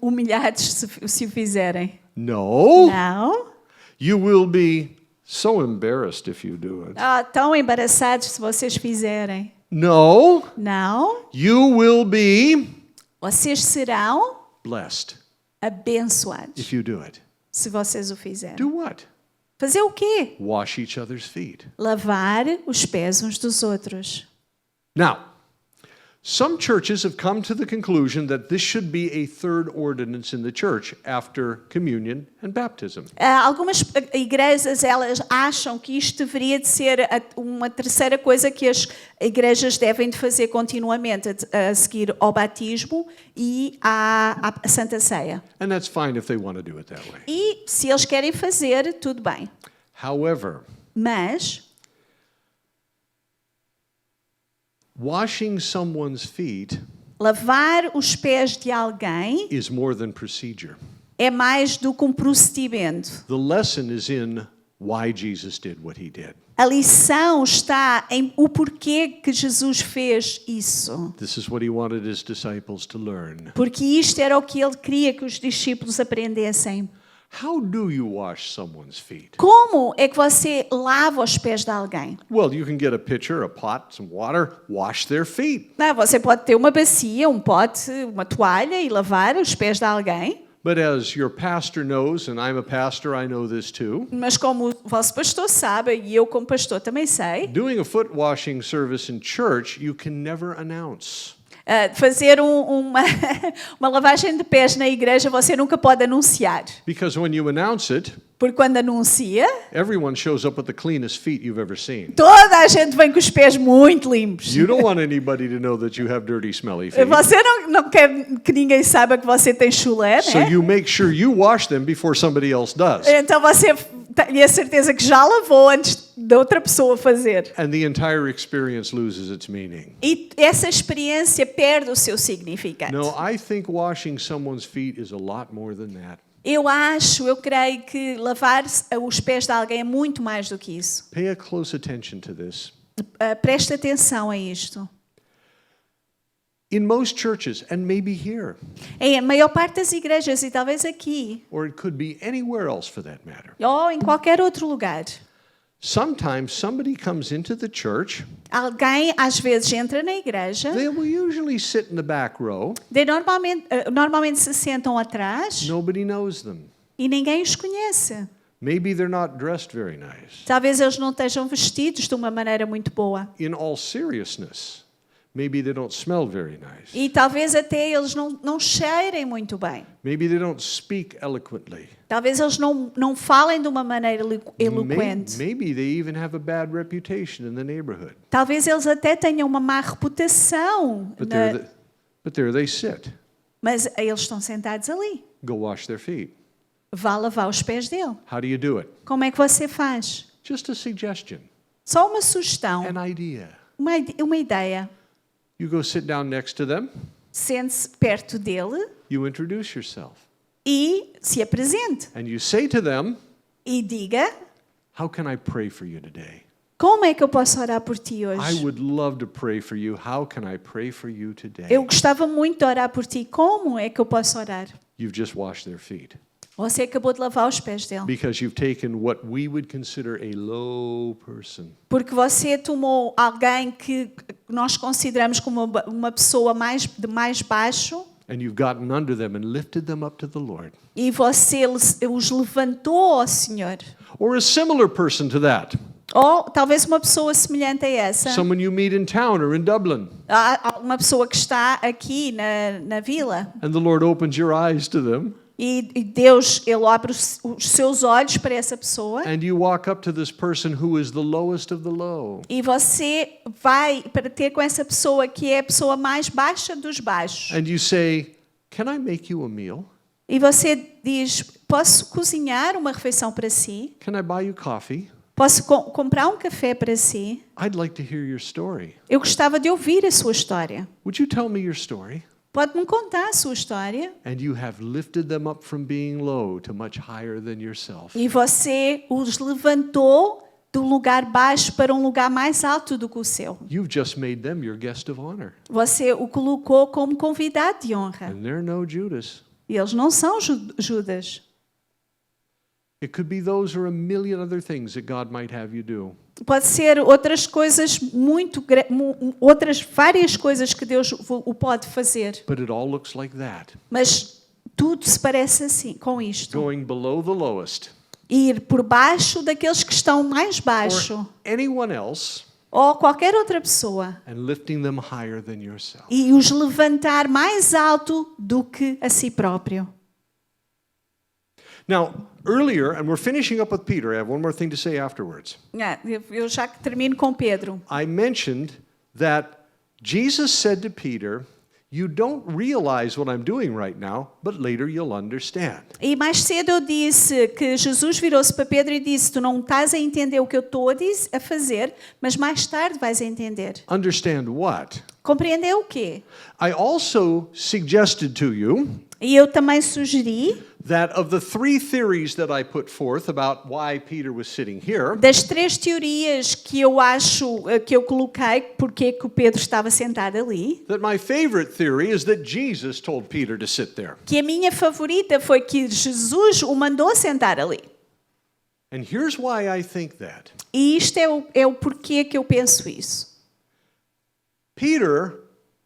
humilhados se o fizerem. No, Não? you will be so embarrassed if you do it. Tão embaraçados se vocês fizerem. No, Não? you will be Vocês serão blessed abençoados if you do it. se vocês o fizerem. Do what? Fazer o quê? Wash each other's feet. Lavar os pés uns dos outros. Now, some churches have come to the conclusion that this should be a third ordinance in the church after communion and baptism. Algumas igrejas, elas acham que isto deveria de ser uma terceira coisa que as igrejas devem de fazer continuamente, a seguir ao batismo e à Santa Ceia. And that's fine if they want to do it that way. E se eles querem fazer, tudo bem. However, Mas washing someone's feet lavar os pés de alguém is more than procedure. é mais do que um procedimento. The lesson is in why Jesus did what he did. A lição está em o porquê que Jesus fez isso. This is what he wanted his disciples to learn. Porque isto era o que ele queria que os discípulos aprendessem. How do you wash someone's feet? Como é que você lava os pés de alguém? Well, you can get a pitcher, a pot, some water, wash their feet. Você pode ter uma bacia, um pote, uma toalha e lavar os pés de alguém. But as your pastor knows, and I'm a pastor, I know this too, Mas como o vosso pastor sabe, e eu como pastor também sei, doing a foot washing service in church, you can never announce. fazer uma lavagem de pés na igreja você nunca pode anunciar. Because when you announce it, Porque quando anuncia, everyone shows up with the cleanest feet you've ever seen. toda a gente vem com os pés muito limpos. You don't want anybody to know that you have dirty, smelly feet. Você não quer que ninguém saiba que você tem chulé, So né? you make sure you wash them before somebody else does. Então você tem a certeza que já lavou antes de outra pessoa fazer. And the entire experience loses its meaning. E essa experiência perde o seu significado. No, I think washing someone's feet is a lot more than that. Eu creio que lavar os pés de alguém é muito mais do que isso. Pay a close attention to this. Preste atenção a isto. In most churches, and maybe here, Em a maior parte das igrejas, e talvez aqui, or it could be anywhere else for that matter, ou em qualquer outro lugar, sometimes somebody comes into the church, alguém às vezes entra na igreja, they will usually sit in the back row, normalmente se sentam atrás nobody knows them. e ninguém os conhece. Maybe they're not dressed very nice. Talvez eles não estejam vestidos de uma maneira muito boa. In all seriousness, maybe they don't smell very nice. E talvez até eles não cheirem muito bem. Maybe they don't speak eloquently. Talvez eles não falem de uma maneira eloquente. Maybe they even have a bad reputation in the neighborhood. Talvez eles até tenham uma má reputação. But there they sit. Mas eles estão sentados ali. Go wash their feet. Vá lavar os pés dele. How do you do it? Como é que você faz? Just a suggestion. Só uma sugestão, An idea. uma ideia. You go sit down next to them. Sente-se perto dele You introduce yourself. e se apresente. And you say to them, E diga, how can I pray for you today? como é que eu posso orar por ti I hoje? would love to pray for you. How can I pray for you today? Eu gostava muito de orar por ti. Como é que eu posso orar? You've just washed their feet. Você acabou de lavar os pés dele. Because you've taken what we would consider a low person. Porque você tomou alguém que nós consideramos como uma pessoa de mais baixo And you've gotten under them and lifted them up to the Lord. e você os levantou ao Senhor. Or a similar person to that. Ou talvez uma pessoa semelhante a essa. Someone you meet in town or in Dublin. Há uma pessoa que está aqui na vila. And the Lord opens your eyes to them. E Deus, Ele abre os seus olhos para essa pessoa. And you walk up to this person who is the lowest of the low. E você vai para ter com essa pessoa que é a pessoa mais baixa dos baixos. And you say, can I make you a meal? E você diz, posso cozinhar uma refeição para si? Can I buy you coffee? Posso comprar um café para si? I'd like to hear your story. Eu gostava de ouvir a sua história. Would you tell me your story? Pode-me contar a sua história? And you have lifted them up from being low to much higher than yourself. E você os levantou do lugar baixo para um lugar mais alto do que o seu. You've just made them your guest of honor. Você o colocou como convidado de honra. And they're no Judas. E eles não são Judas. It could be those or a million other things that God might have you do. Pode ser outras coisas outras várias coisas que Deus o pode fazer. But it all looks like that. Mas tudo se parece assim com isto. Going below the lowest. Ir por baixo daqueles que estão mais baixo. Or anyone else. Ou qualquer outra pessoa. And lifting them higher than yourself. E os levantar mais alto do que a si próprio. Now, earlier, and we're finishing up with Peter. I have one more thing to say afterwards. Eu já termino com Pedro. I mentioned that Jesus said to Peter, you don't realize what I'm doing right now, but later you'll understand. E mais cedo eu disse que Jesus virou-se para Pedro e disse, tu não estás a entender o que eu estou a fazer, mas mais tarde vais entender. Understand what? Compreender o quê? I also suggested to you E eu também sugeri that of the three theories that I put forth about why Peter was sitting here, das 3 teorias que eu acho que eu coloquei porque que o Pedro estava sentado ali, that my favorite theory is that Jesus told Peter to sit there. que a minha favorita foi que Jesus o mandou sentar ali. And here's why I think that. E isto é o porquê que eu penso isso. Peter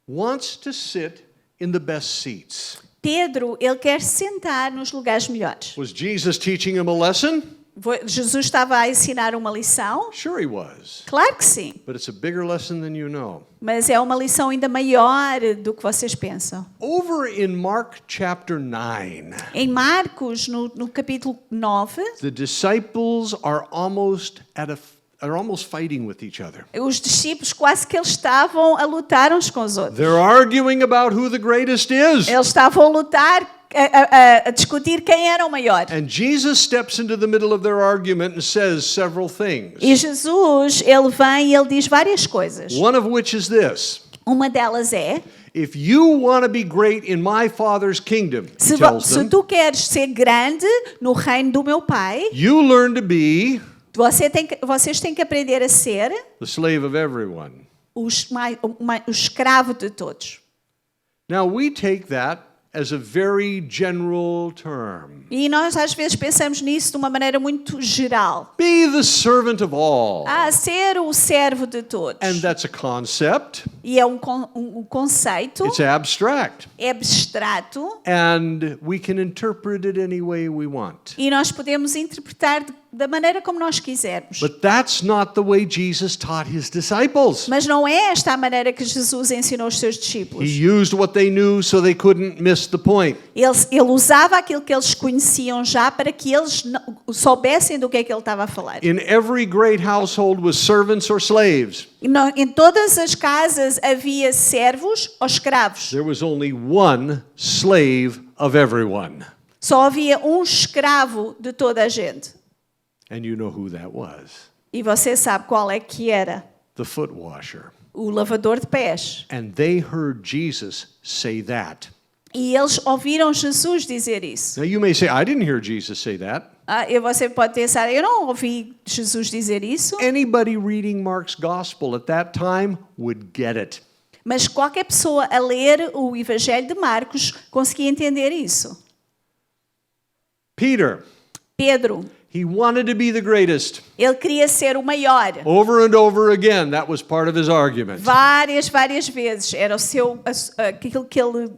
wants to sit in the best seats. Pedro, ele quer sentar nos lugares melhores. Was Jesus teaching him a lesson? Jesus estava a ensinar uma lição? Sure he was. Claro que sim. But it's a bigger lesson than you know. Mas é uma lição ainda maior do que vocês pensam. Over in Mark chapter 9, Em Marcos, no capítulo 9, the disciples are almost fighting with each other. os discípulos quase que eles estavam a lutar uns com os outros. They're arguing about who the greatest is. Eles estavam a lutar, a discutir quem era o maior. And Jesus steps into the middle of their argument and says several things. E Jesus, ele vem e ele diz várias coisas. One of which is this. Uma delas é, If you want to be great in my Father's kingdom, he tells se them, tu queres ser grande no reino do meu Pai, you learn to be vocês têm que aprender a ser the slave of everyone. o escravo de todos. Now we take that as a very general term. E nós às vezes pensamos nisso de uma maneira muito geral. Be the servant of all. Ser o servo de todos. And that's a concept. E é um conceito, It's abstract. é abstrato, And we can interpret it any way we want. e nós podemos interpretar da maneira como nós quisermos. But that's not the way Jesus taught his disciples. Mas não é esta a maneira que Jesus ensinou os seus discípulos. He used what they knew so they couldn't miss the point. Ele usava aquilo que eles conheciam já para que eles soubessem do que é que ele estava a falar. In every great household with servants or slaves, Em todas as casas havia servos ou escravos. there was only one slave of everyone. Só havia um escravo de toda a gente. And you know who that was. E você sabe qual é que era? The foot washer. O lavador de pés. And they heard Jesus say that. E eles ouviram Jesus dizer isso. Now you may say, I didn't hear Jesus say that. E você pode pensar, eu não ouvi Jesus dizer isso. Anybody reading Mark's gospel at that time would get it. Mas qualquer pessoa a ler o Evangelho de Marcos conseguia entender isso. Peter, Pedro, he wanted to be the greatest. ele queria ser o maior. Over and over again, that was part of his argument. Várias vezes. Era aquilo que ele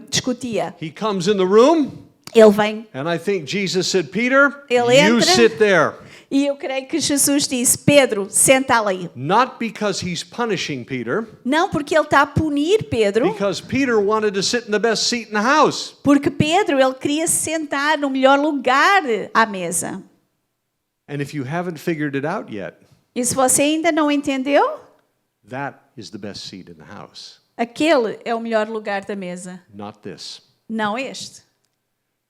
discutia. He comes in the room, Ele vem. and I think Jesus said, Peter, Ele you entra. sit there. E eu creio que Jesus disse, Pedro, senta ali. Not because he's punishing Peter, Não porque ele está a punir Pedro, because Peter wanted to sit in the best seat in the house. porque Pedro ele queria sentar no melhor lugar à mesa. And if you haven't figured it out yet, E se você ainda não entendeu, that is the best seat in the house, aquele é o melhor lugar da mesa, not this. não este.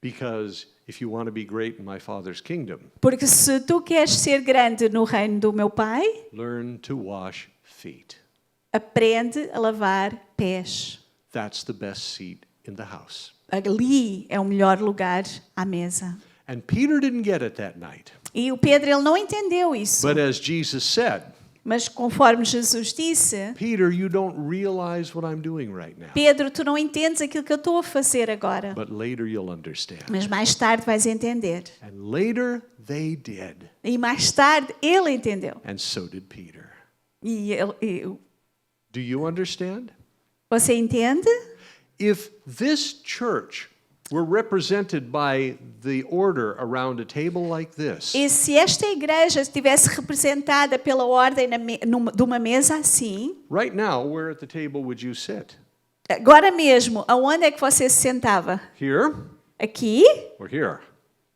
Because if you want to be great in my Father's kingdom, Porque se tu queres ser grande no reino do meu Pai, learn to wash feet. aprende a lavar pés. That's the best seat in the house. Ali é o melhor lugar à mesa. And Peter didn't get it that night. E o Pedro ele não entendeu isso. But as Jesus said, Mas conforme Jesus disse, Peter, you don't realize what I'm doing right now. Pedro, tu não entendes aquilo que eu estou a fazer agora. But later you'll understand. Mas mais tarde vais entender. And later they did. E mais tarde ele entendeu. And so did Peter. Do you understand? Você entende? If this church were represented by the order around a table like this, E se esta igreja estivesse representada pela ordem de uma mesa assim, right now, where at the table would you sit? agora mesmo, aonde é que você se sentava? Here Aqui or here?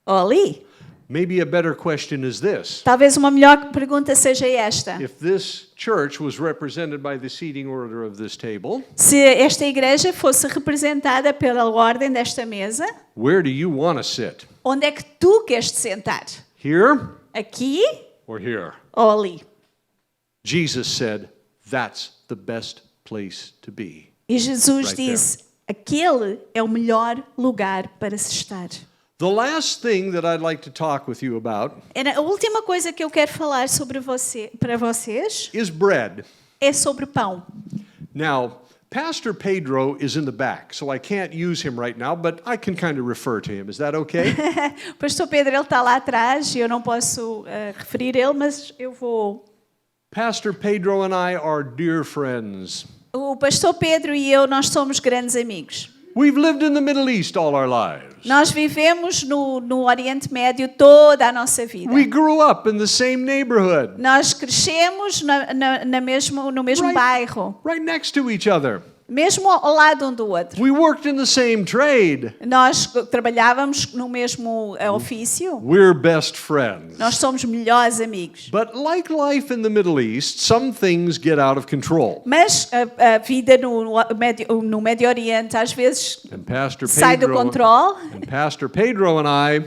ou ali? Maybe a better question is this. Talvez uma melhor pergunta seja esta. If this church was represented by the seating order of this table, Se esta igreja fosse representada pela ordem desta mesa, where do you want to sit? onde é que tu queres te sentar? Here Aqui or here? ou ali? Jesus said, that's the best place to be. E Jesus Right disse, aquele é o melhor lugar para se estar. The last thing that I'd like to talk with you about A última coisa que eu quero falar para vocês is bread. é sobre pão. Now, Pastor Pedro is in the back, so I can't use him right now, but I can kind of refer to him. Is that okay? O pastor Pedro ele está lá atrás e eu não posso referir ele, mas eu vou. Pastor Pedro and I are dear friends. O pastor Pedro e eu, nós somos grandes amigos. We've lived in the Middle East all our lives. Nós vivemos no Oriente Médio toda a nossa vida. We grew up in the same neighborhood, Nós crescemos no mesmo bairro, right next to each other. mesmo ao lado um do outro. We worked in the same trade. Nós trabalhávamos no mesmo ofício. We're best friends. Nós somos melhores amigos. But like life in the Middle East, some things get out of control. Mas a vida no Médio Oriente às vezes And Pastor sai do controle. and Pastor Pedro and I,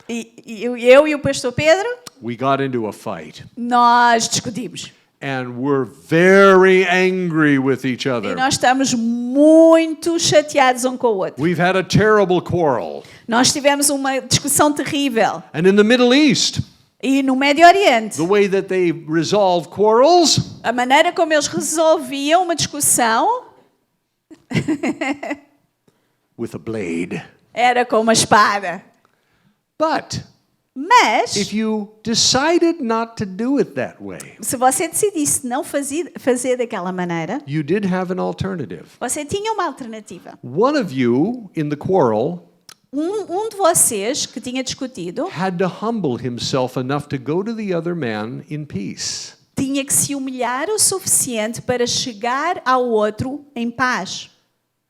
E eu e o pastor Pedro, we got into a fight. nós discutimos. And we're very angry with each E other. nós estamos muito chateados um com o outro. We've had a terrible quarrel. Nós tivemos uma discussão terrível. And in the Middle East, E no Médio Oriente, the way that they resolve quarrels, a maneira como eles resolviam uma discussão, with a blade. Era com uma espada. But Mas, if you decided not to do it that way, se você decidisse não fazer daquela maneira, you did have an alternative. você tinha uma alternativa. One of you in the quarrel Um de vocês que tinha discutido had to humble himself enough to go to the other man in peace. tinha que se humilhar o suficiente para chegar ao outro em paz.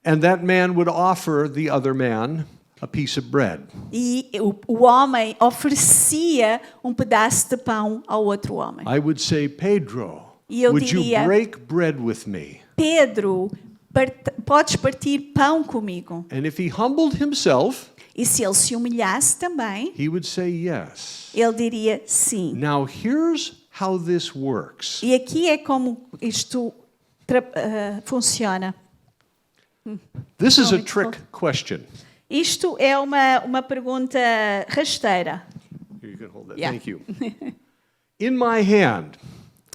And that man would offer the other man a piece of bread. E o homem oferecia um pedaço de pão ao outro homem. I would say, Pedro, E eu would you diria- break bread with me? Pedro, podes partir pão comigo? And if he humbled himself, E se ele se humilhasse também, he would say yes. ele diria sim. Now here's how this works. E aqui é como isto funciona. This is a Não, trick question. Isto é uma pergunta rasteira. Here, you can hold that. Yeah. Thank you. In my hand,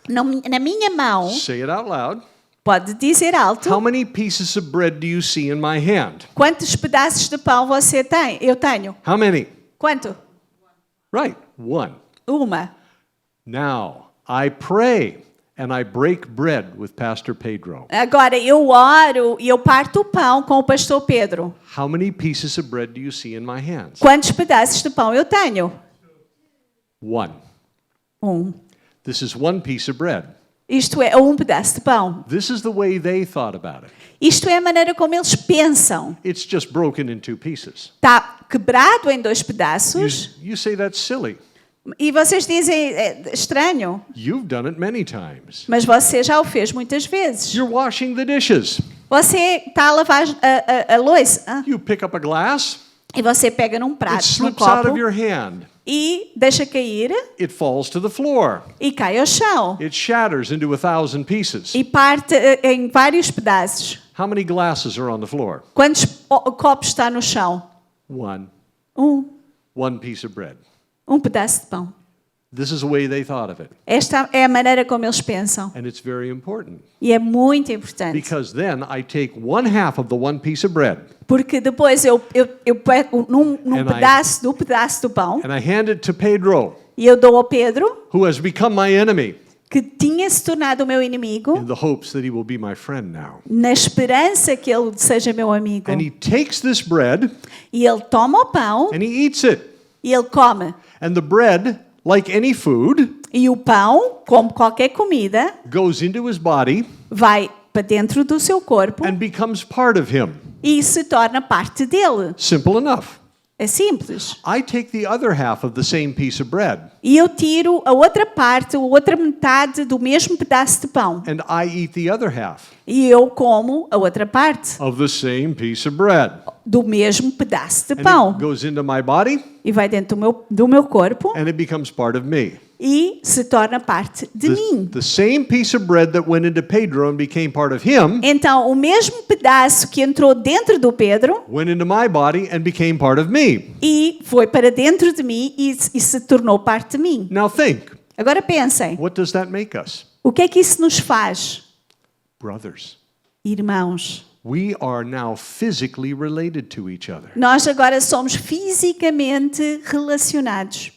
Na minha mão, say it out loud. pode dizer alto, How many pieces of bread do you see in my hand? quantos pedaços de pão você tem? Eu tenho. How many? Quanto? Right, one. Uma. Now, I pray and I break bread with Pastor Pedro. Agora eu oro e eu parto o pão com o pastor Pedro. How many pieces of bread do you see in my hands? Quantos pedaços de pão eu tenho? One. This is one piece of bread. Isto é um pedaço de pão. This is the way they thought about it. Isto é a maneira como eles pensam. It's just broken in two pieces. Está quebrado em dois pedaços You say that's silly. e vocês dizem é estranho, You've done it many times. mas você já o fez muitas vezes. You're washing the dishes. Você está a lavar a louça You pick up a glass, e você pega num it prato, num slips out copo of your hand. e deixa cair It falls to the floor. e cai ao chão It shatters into 1,000 pieces. e parte em vários pedaços. How many glasses are on the floor? Quantos copos está no chão? One. One piece of bread. Um pedaço de pão. This is the way they thought of it. Esta é a maneira como eles pensam. And it's very important. E é muito importante. Because then I take 1/2 of the one piece of bread Porque depois eu pego num And pedaço do pão and I hand it to Pedro, e eu dou ao Pedro, who has become my enemy, que tinha se tornado o meu inimigo, in the hopes that he will be my friend now. na esperança que ele seja meu amigo. And he takes this bread E ele toma o pão and he eats it. e ele come. And the bread, like any food, E o pão, como qualquer comida, goes into his body vai para dentro do seu corpo and becomes part of him. e se torna parte dele. Simple enough. É simples. I take the other half of the same piece of bread E eu tiro a outra parte, a outra metade do mesmo pedaço de pão. and I eat the other half E eu como a outra parte of the same piece of bread. do mesmo pedaço de And pão. it goes into my body E vai dentro do meu corpo and it becomes part of me. e se torna parte de mim. The same piece of bread that went into Pedro and became part of him Então, o mesmo pedaço que entrou dentro do Pedro went into my body and became part of me. e foi para dentro de mim e se tornou parte de mim. Now think, Agora pensem, what does that make us? o que é que isso nos faz? Brothers. Irmãos. We are now physically related to each other Nós agora somos fisicamente relacionados.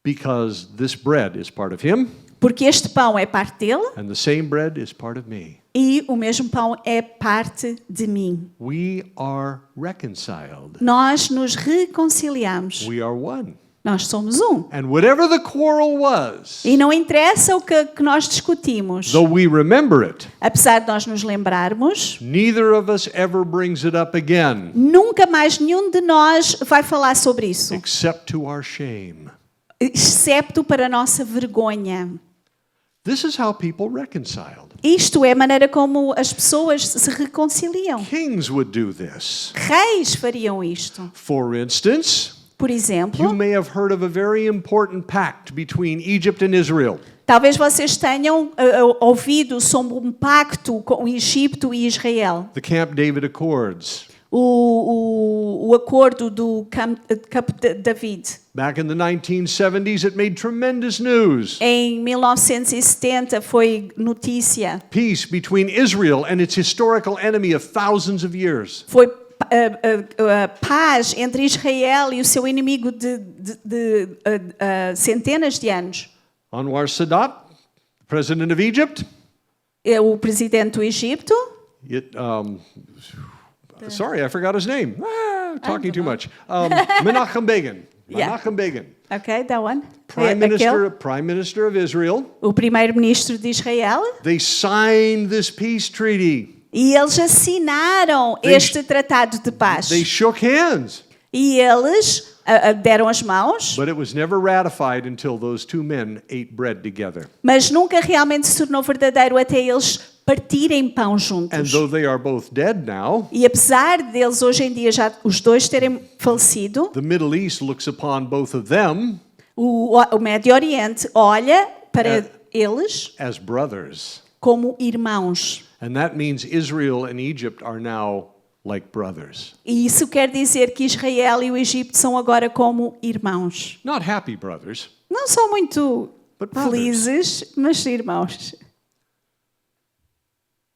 because this bread is part of him Porque este pão é parte dele and the same bread is part of me. e o mesmo pão é parte de mim. We are reconciled. Nós nos reconciliamos. We are one. Nós somos um. And whatever the quarrel was, E não interessa o que nós discutimos. though we remember it, Apesar de nós nos lembrarmos, neither of us ever brings it up again nunca mais nenhum de nós vai falar sobre isso, except to our shame. excepto para a nossa vergonha. This is how people reconciled. Isto é a maneira como as pessoas se reconciliam. Kings would do this. Reis fariam isto. For instance, Por you exemplo, may have heard of a very important pact between Egypt and Israel. talvez vocês tenham ouvido sobre um pacto com o Egito e Israel. The Camp David Accords. O acordo do Campo David. Back in the 1970s, it made tremendous news. Em 1970 foi notícia. Peace between Israel and its historical enemy of thousands of years. Foi paz entre Israel e o seu inimigo de centenas de anos. Anwar Sadat, president of Egypt. É o presidente do Egito. Sorry, I forgot his name. Talking too much. Menachem Begin. Menachem Begin. Okay, that one. Prime Minister of Israel. O primeiro-ministro de Israel. They signed this peace treaty. E eles assinaram este tratado de paz. They shook hands. E eles deram as mãos. But it was never ratified until those two men ate bread together. Mas nunca realmente se tornou verdadeiro até eles partirem pão juntos. And though they are both dead now, E apesar deles hoje em dia já os dois terem falecido, the Middle East looks upon both of them o Médio Oriente olha para eles as brothers. como irmãos. And that means Israel and Egypt are now like brothers. E isso quer dizer que Israel e o Egito são agora como irmãos. Not happy brothers. Não são muito But brothers. felizes, mas irmãos.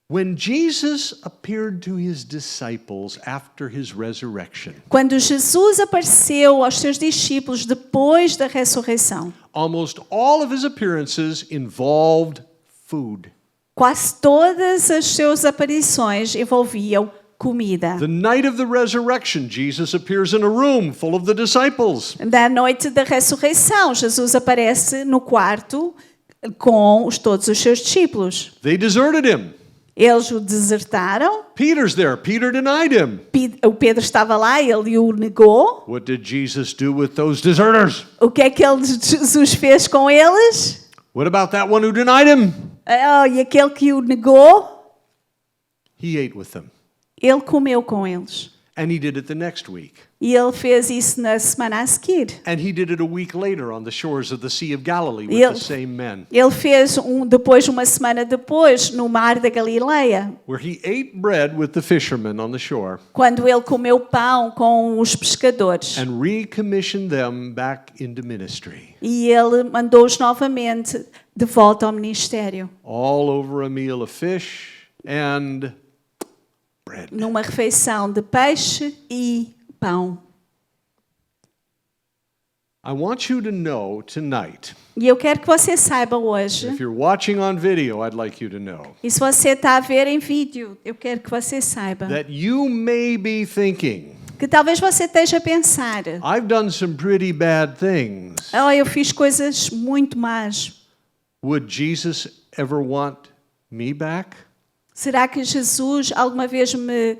When Jesus appeared to his disciples after his resurrection, Quando Jesus apareceu aos seus discípulos depois da ressurreição, almost all of his appearances involved food. quase todas as suas aparições envolviam comida. The night of the resurrection, Jesus appears in a room full of the disciples. Da noite da ressurreição, Jesus aparece no quarto com todos os seus discípulos. They deserted him. Eles o desertaram. Peter's there. Peter denied him. O Pedro estava lá, ele o negou. What did Jesus do with those deserters? O que é que Jesus fez com eles? What about that one who denied him? E aquele que o negou, He ate with them. ele comeu com eles. And he did it the next week. E ele fez isso na semana a seguir. And he did it a week later on the shores of the Sea of Galilee with the same men. Ele fez depois, uma semana depois, no mar da Galileia, Where he ate bread with the fishermen on the shore quando ele comeu pão com os pescadores. and recommissioned them back into ministry. E ele mandou-os novamente de volta ao ministério. All over a meal of fish and bread. Numa refeição de peixe e pão. I want you to know tonight, E eu quero que você saiba hoje, if you're watching on video, I'd like you to know e se você está a ver em vídeo, eu quero que você saiba, that you may be thinking, que talvez você esteja a pensar, I've done some pretty bad things. eu fiz coisas muito más. Would Jesus ever want me back? Será que Jesus alguma vez me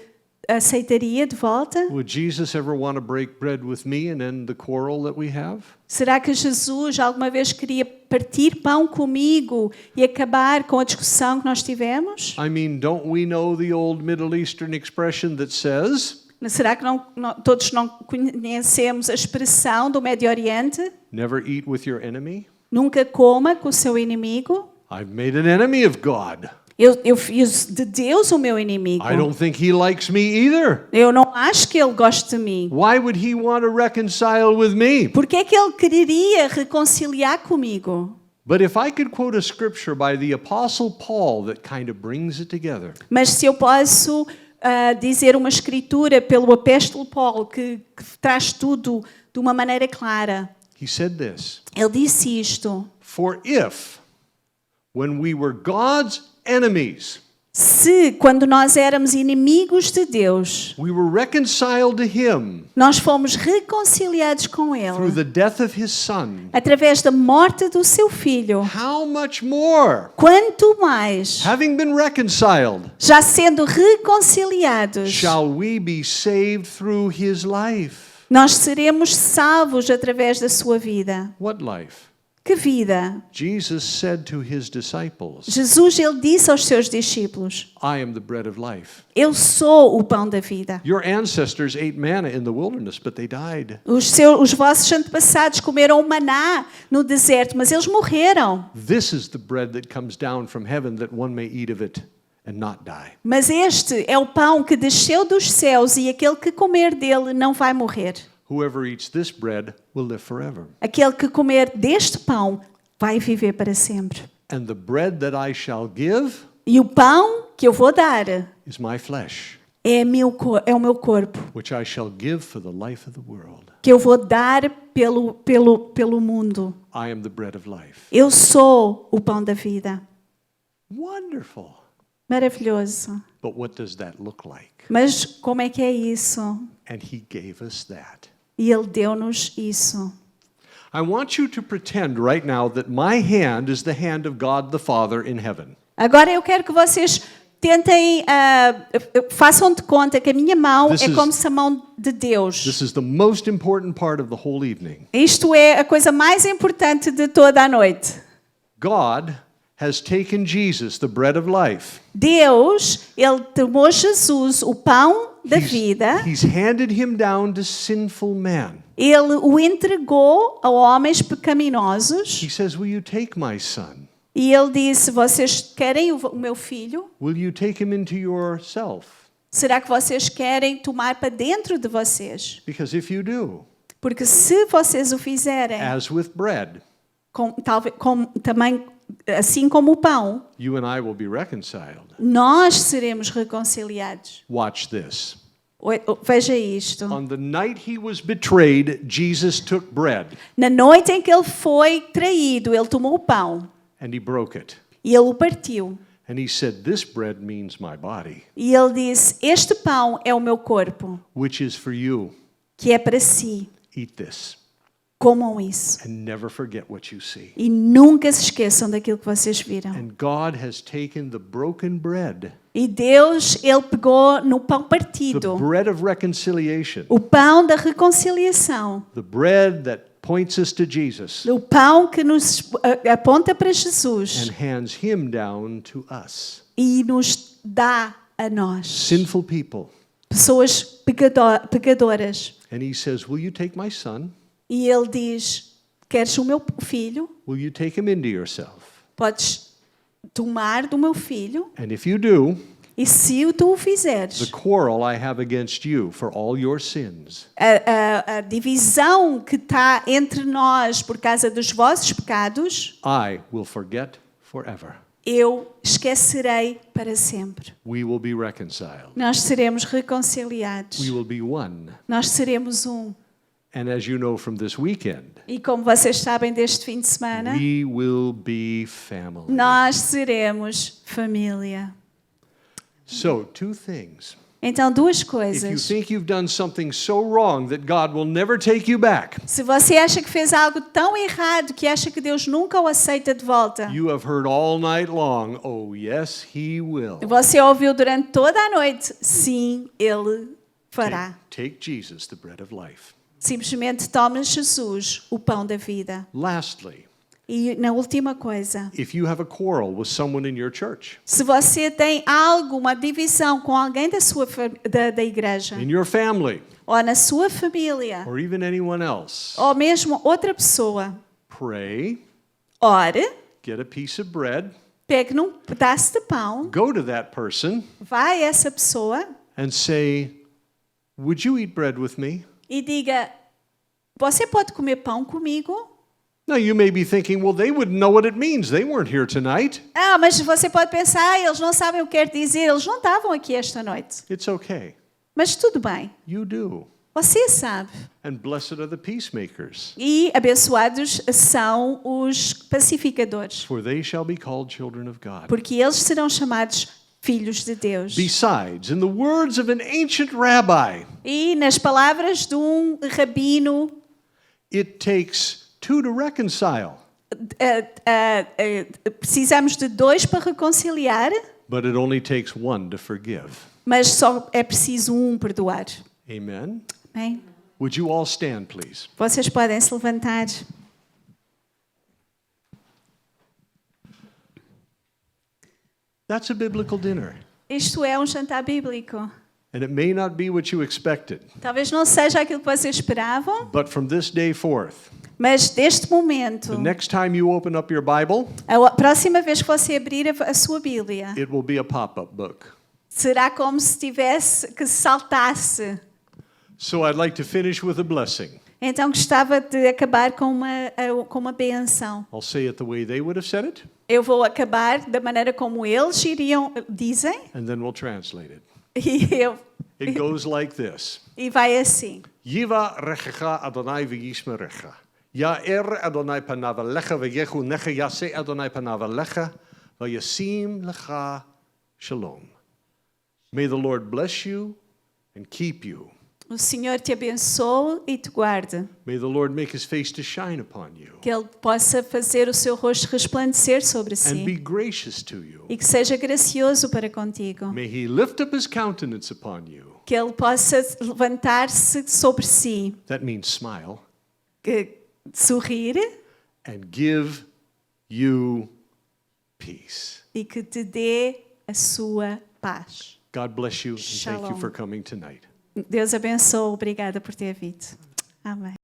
aceitaria de volta? Would Jesus ever want to break bread with me and end the quarrel that we have? Será que Jesus alguma vez queria partir pão comigo e acabar com a discussão que nós tivemos? I mean, don't we know the old Middle Eastern expression that says, Será que todos não conhecemos a expressão do Médio Oriente? never eat with your enemy? Nunca coma com o seu inimigo. I've made an enemy of God. Eu fiz de Deus o meu inimigo. I don't think he likes me either. Eu não acho que ele goste de mim. Why would he want to reconcile with me? Por que é que ele quereria reconciliar comigo? But if I could quote a scripture by the Apostle Paul that kind of brings it together. Mas se eu posso dizer uma escritura pelo apóstolo Paulo que traz tudo de uma maneira clara. He said this, Ele disse isto: for if, when we were God's enemies, se quando nós éramos inimigos de Deus, we were reconciled to him nós fomos reconciliados com through Ele the death of his son, através da morte do seu filho, how much more, quanto mais, having been reconciled, já sendo reconciliados, shall we be saved through his life? nós seremos salvos através da sua vida. What life? Que vida? Jesus said to his disciples, Jesus, ele disse aos seus discípulos: I am the bread of life. Eu sou o pão da vida. Your ancestors ate manna in the wilderness, but they died. Os vossos antepassados comeram o maná no deserto, mas eles morreram. This is the bread that comes down from heaven that one may eat of it and not die. Mas este é o pão que desceu dos céus e aquele que comer dele não vai morrer. Whoever eats this bread will live forever. Aquele que comer deste pão vai viver para sempre. And the bread that I shall give E o pão que eu vou dar is my flesh. é o meu corpo, which I shall give for the life of the world. que eu vou dar pelo mundo. I am the bread of life. Eu sou o pão da vida. Wonderful. Maravilhoso. But what does that look like? Mas como é que é isso? And he gave us that. E Ele deu-nos isso. I want you to pretend right now that my hand is the hand of God the Father in heaven. Agora eu quero que vocês tentem, façam de conta que a minha mão This é is- como se a mão de Deus. This is the most important part of the whole evening. Isto é a coisa mais importante de toda a noite. God has taken Jesus, the bread of life. Deus, Ele tomou Jesus, o pão da vida, He's handed him down to sinful man. Ele o entregou a homens pecaminosos He says, will you take my son? e Ele disse, vocês querem o meu filho? Will you take him into yourself? Será que vocês querem tomar para dentro de vocês? Because if you do, Porque se vocês o fizerem, as with bread, também assim como o pão, you and I will be reconciled. nós seremos reconciliados. Watch this. Veja isto. On the night he was betrayed, Jesus took bread Na noite em que ele foi traído, ele tomou o pão and he broke it. e ele o partiu. And he said, this bread means my body, E ele disse, este pão é o meu corpo, which is for you. que é para si. Eat this Comam isso. and never forget what you see. E nunca se esqueçam daquilo que vocês viram. And God has taken the broken bread, E Deus, Ele pegou no pão the partido, bread of reconciliation, o pão da reconciliação, the bread that points us to Jesus, o pão que nos aponta para Jesus and hands him down to us, e nos dá a nós, sinful people. pessoas pecadoras. And he says, will you take my son? E Ele diz, queres o meu filho? Will you take him into yourself? Podes tomar do meu filho? And if you do, E se tu o the fizeres, quarrel I have against you for all your sins, a divisão que está entre nós por causa dos vossos pecados, I will forget forever. eu esquecerei para sempre. We will be reconciled. Nós seremos reconciliados. We will be one. Nós seremos um. And as you know from this weekend, E como vocês sabem deste fim de semana, we will be family. nós seremos família. So, two things. Então, duas If you coisas. think you've done something so wrong that God will never take you back, Se você acha que fez algo tão errado que acha que Deus nunca o aceita de volta, you have heard all night long, oh yes, he will. você ouviu durante toda a noite, sim, Ele fará. Take Jesus, the bread of life. Simplesmente tome Jesus, o pão da vida. Lastly, E na última coisa, if you have a quarrel with someone in your church, se você tem algo, uma divisão com alguém da igreja, in your family, ou na sua família, or even anyone else, ou mesmo outra pessoa, pray, ore, get a piece of bread, pegue num pedaço de pão, go to that person vai a essa pessoa and say, would you eat bread with me? e diga, você pode comer pão comigo? Now you may be thinking, well, they wouldn't know what it means. They weren't here tonight. Ah, mas você pode pensar, eles não sabem o que quer dizer, eles não estavam aqui esta noite. It's okay. Mas tudo bem, You do. você sabe. And blessed are the peacemakers, E abençoados são os pacificadores, for they shall be called children of God. porque eles serão chamados filhos de Deus. Besides, in the words of an ancient rabbi, E nas palavras de um rabino, it takes two to reconcile, precisamos de dois para reconciliar, but it only takes one to forgive. mas só é preciso um perdoar. Amen? Bem, Would you all stand, please? vocês podem se levantar. That's a biblical dinner. Isto é um jantar bíblico. And it may not be what you expected, Talvez não seja aquilo que vocês esperavam, but from this day forth, mas deste momento, the next time you open up your Bible, a próxima vez que você abrir a sua Bíblia, it will be a pop-up book. será como se tivesse que saltasse. So I'd like to finish with a blessing. Então gostava de acabar com uma benção. I'll say it the way they would have said it, Eu vou acabar da maneira como eles dizem, and then we'll translate it. e eu It goes like this. E vai assim. Yiva rechecha Adonai v'yishmerecha. Ya'er Adonai panav alecha v'yechu necha yaseh Adonai panav alecha v'yasim lecha shalom. May the Lord bless you and keep you. O Senhor te abençoe e te guarde. May the Lord make his face to shine upon you Que Ele possa fazer o seu rosto resplandecer sobre and be si. gracious to you. E que seja gracioso para contigo. May he lift up his countenance upon you. Que Ele possa levantar-se sobre si. That means smile. Sorrir And give you peace. e que te dê a sua paz. God bless you and thank you Shalom. for coming tonight. Deus abençoe. Obrigada por ter vindo. Amém.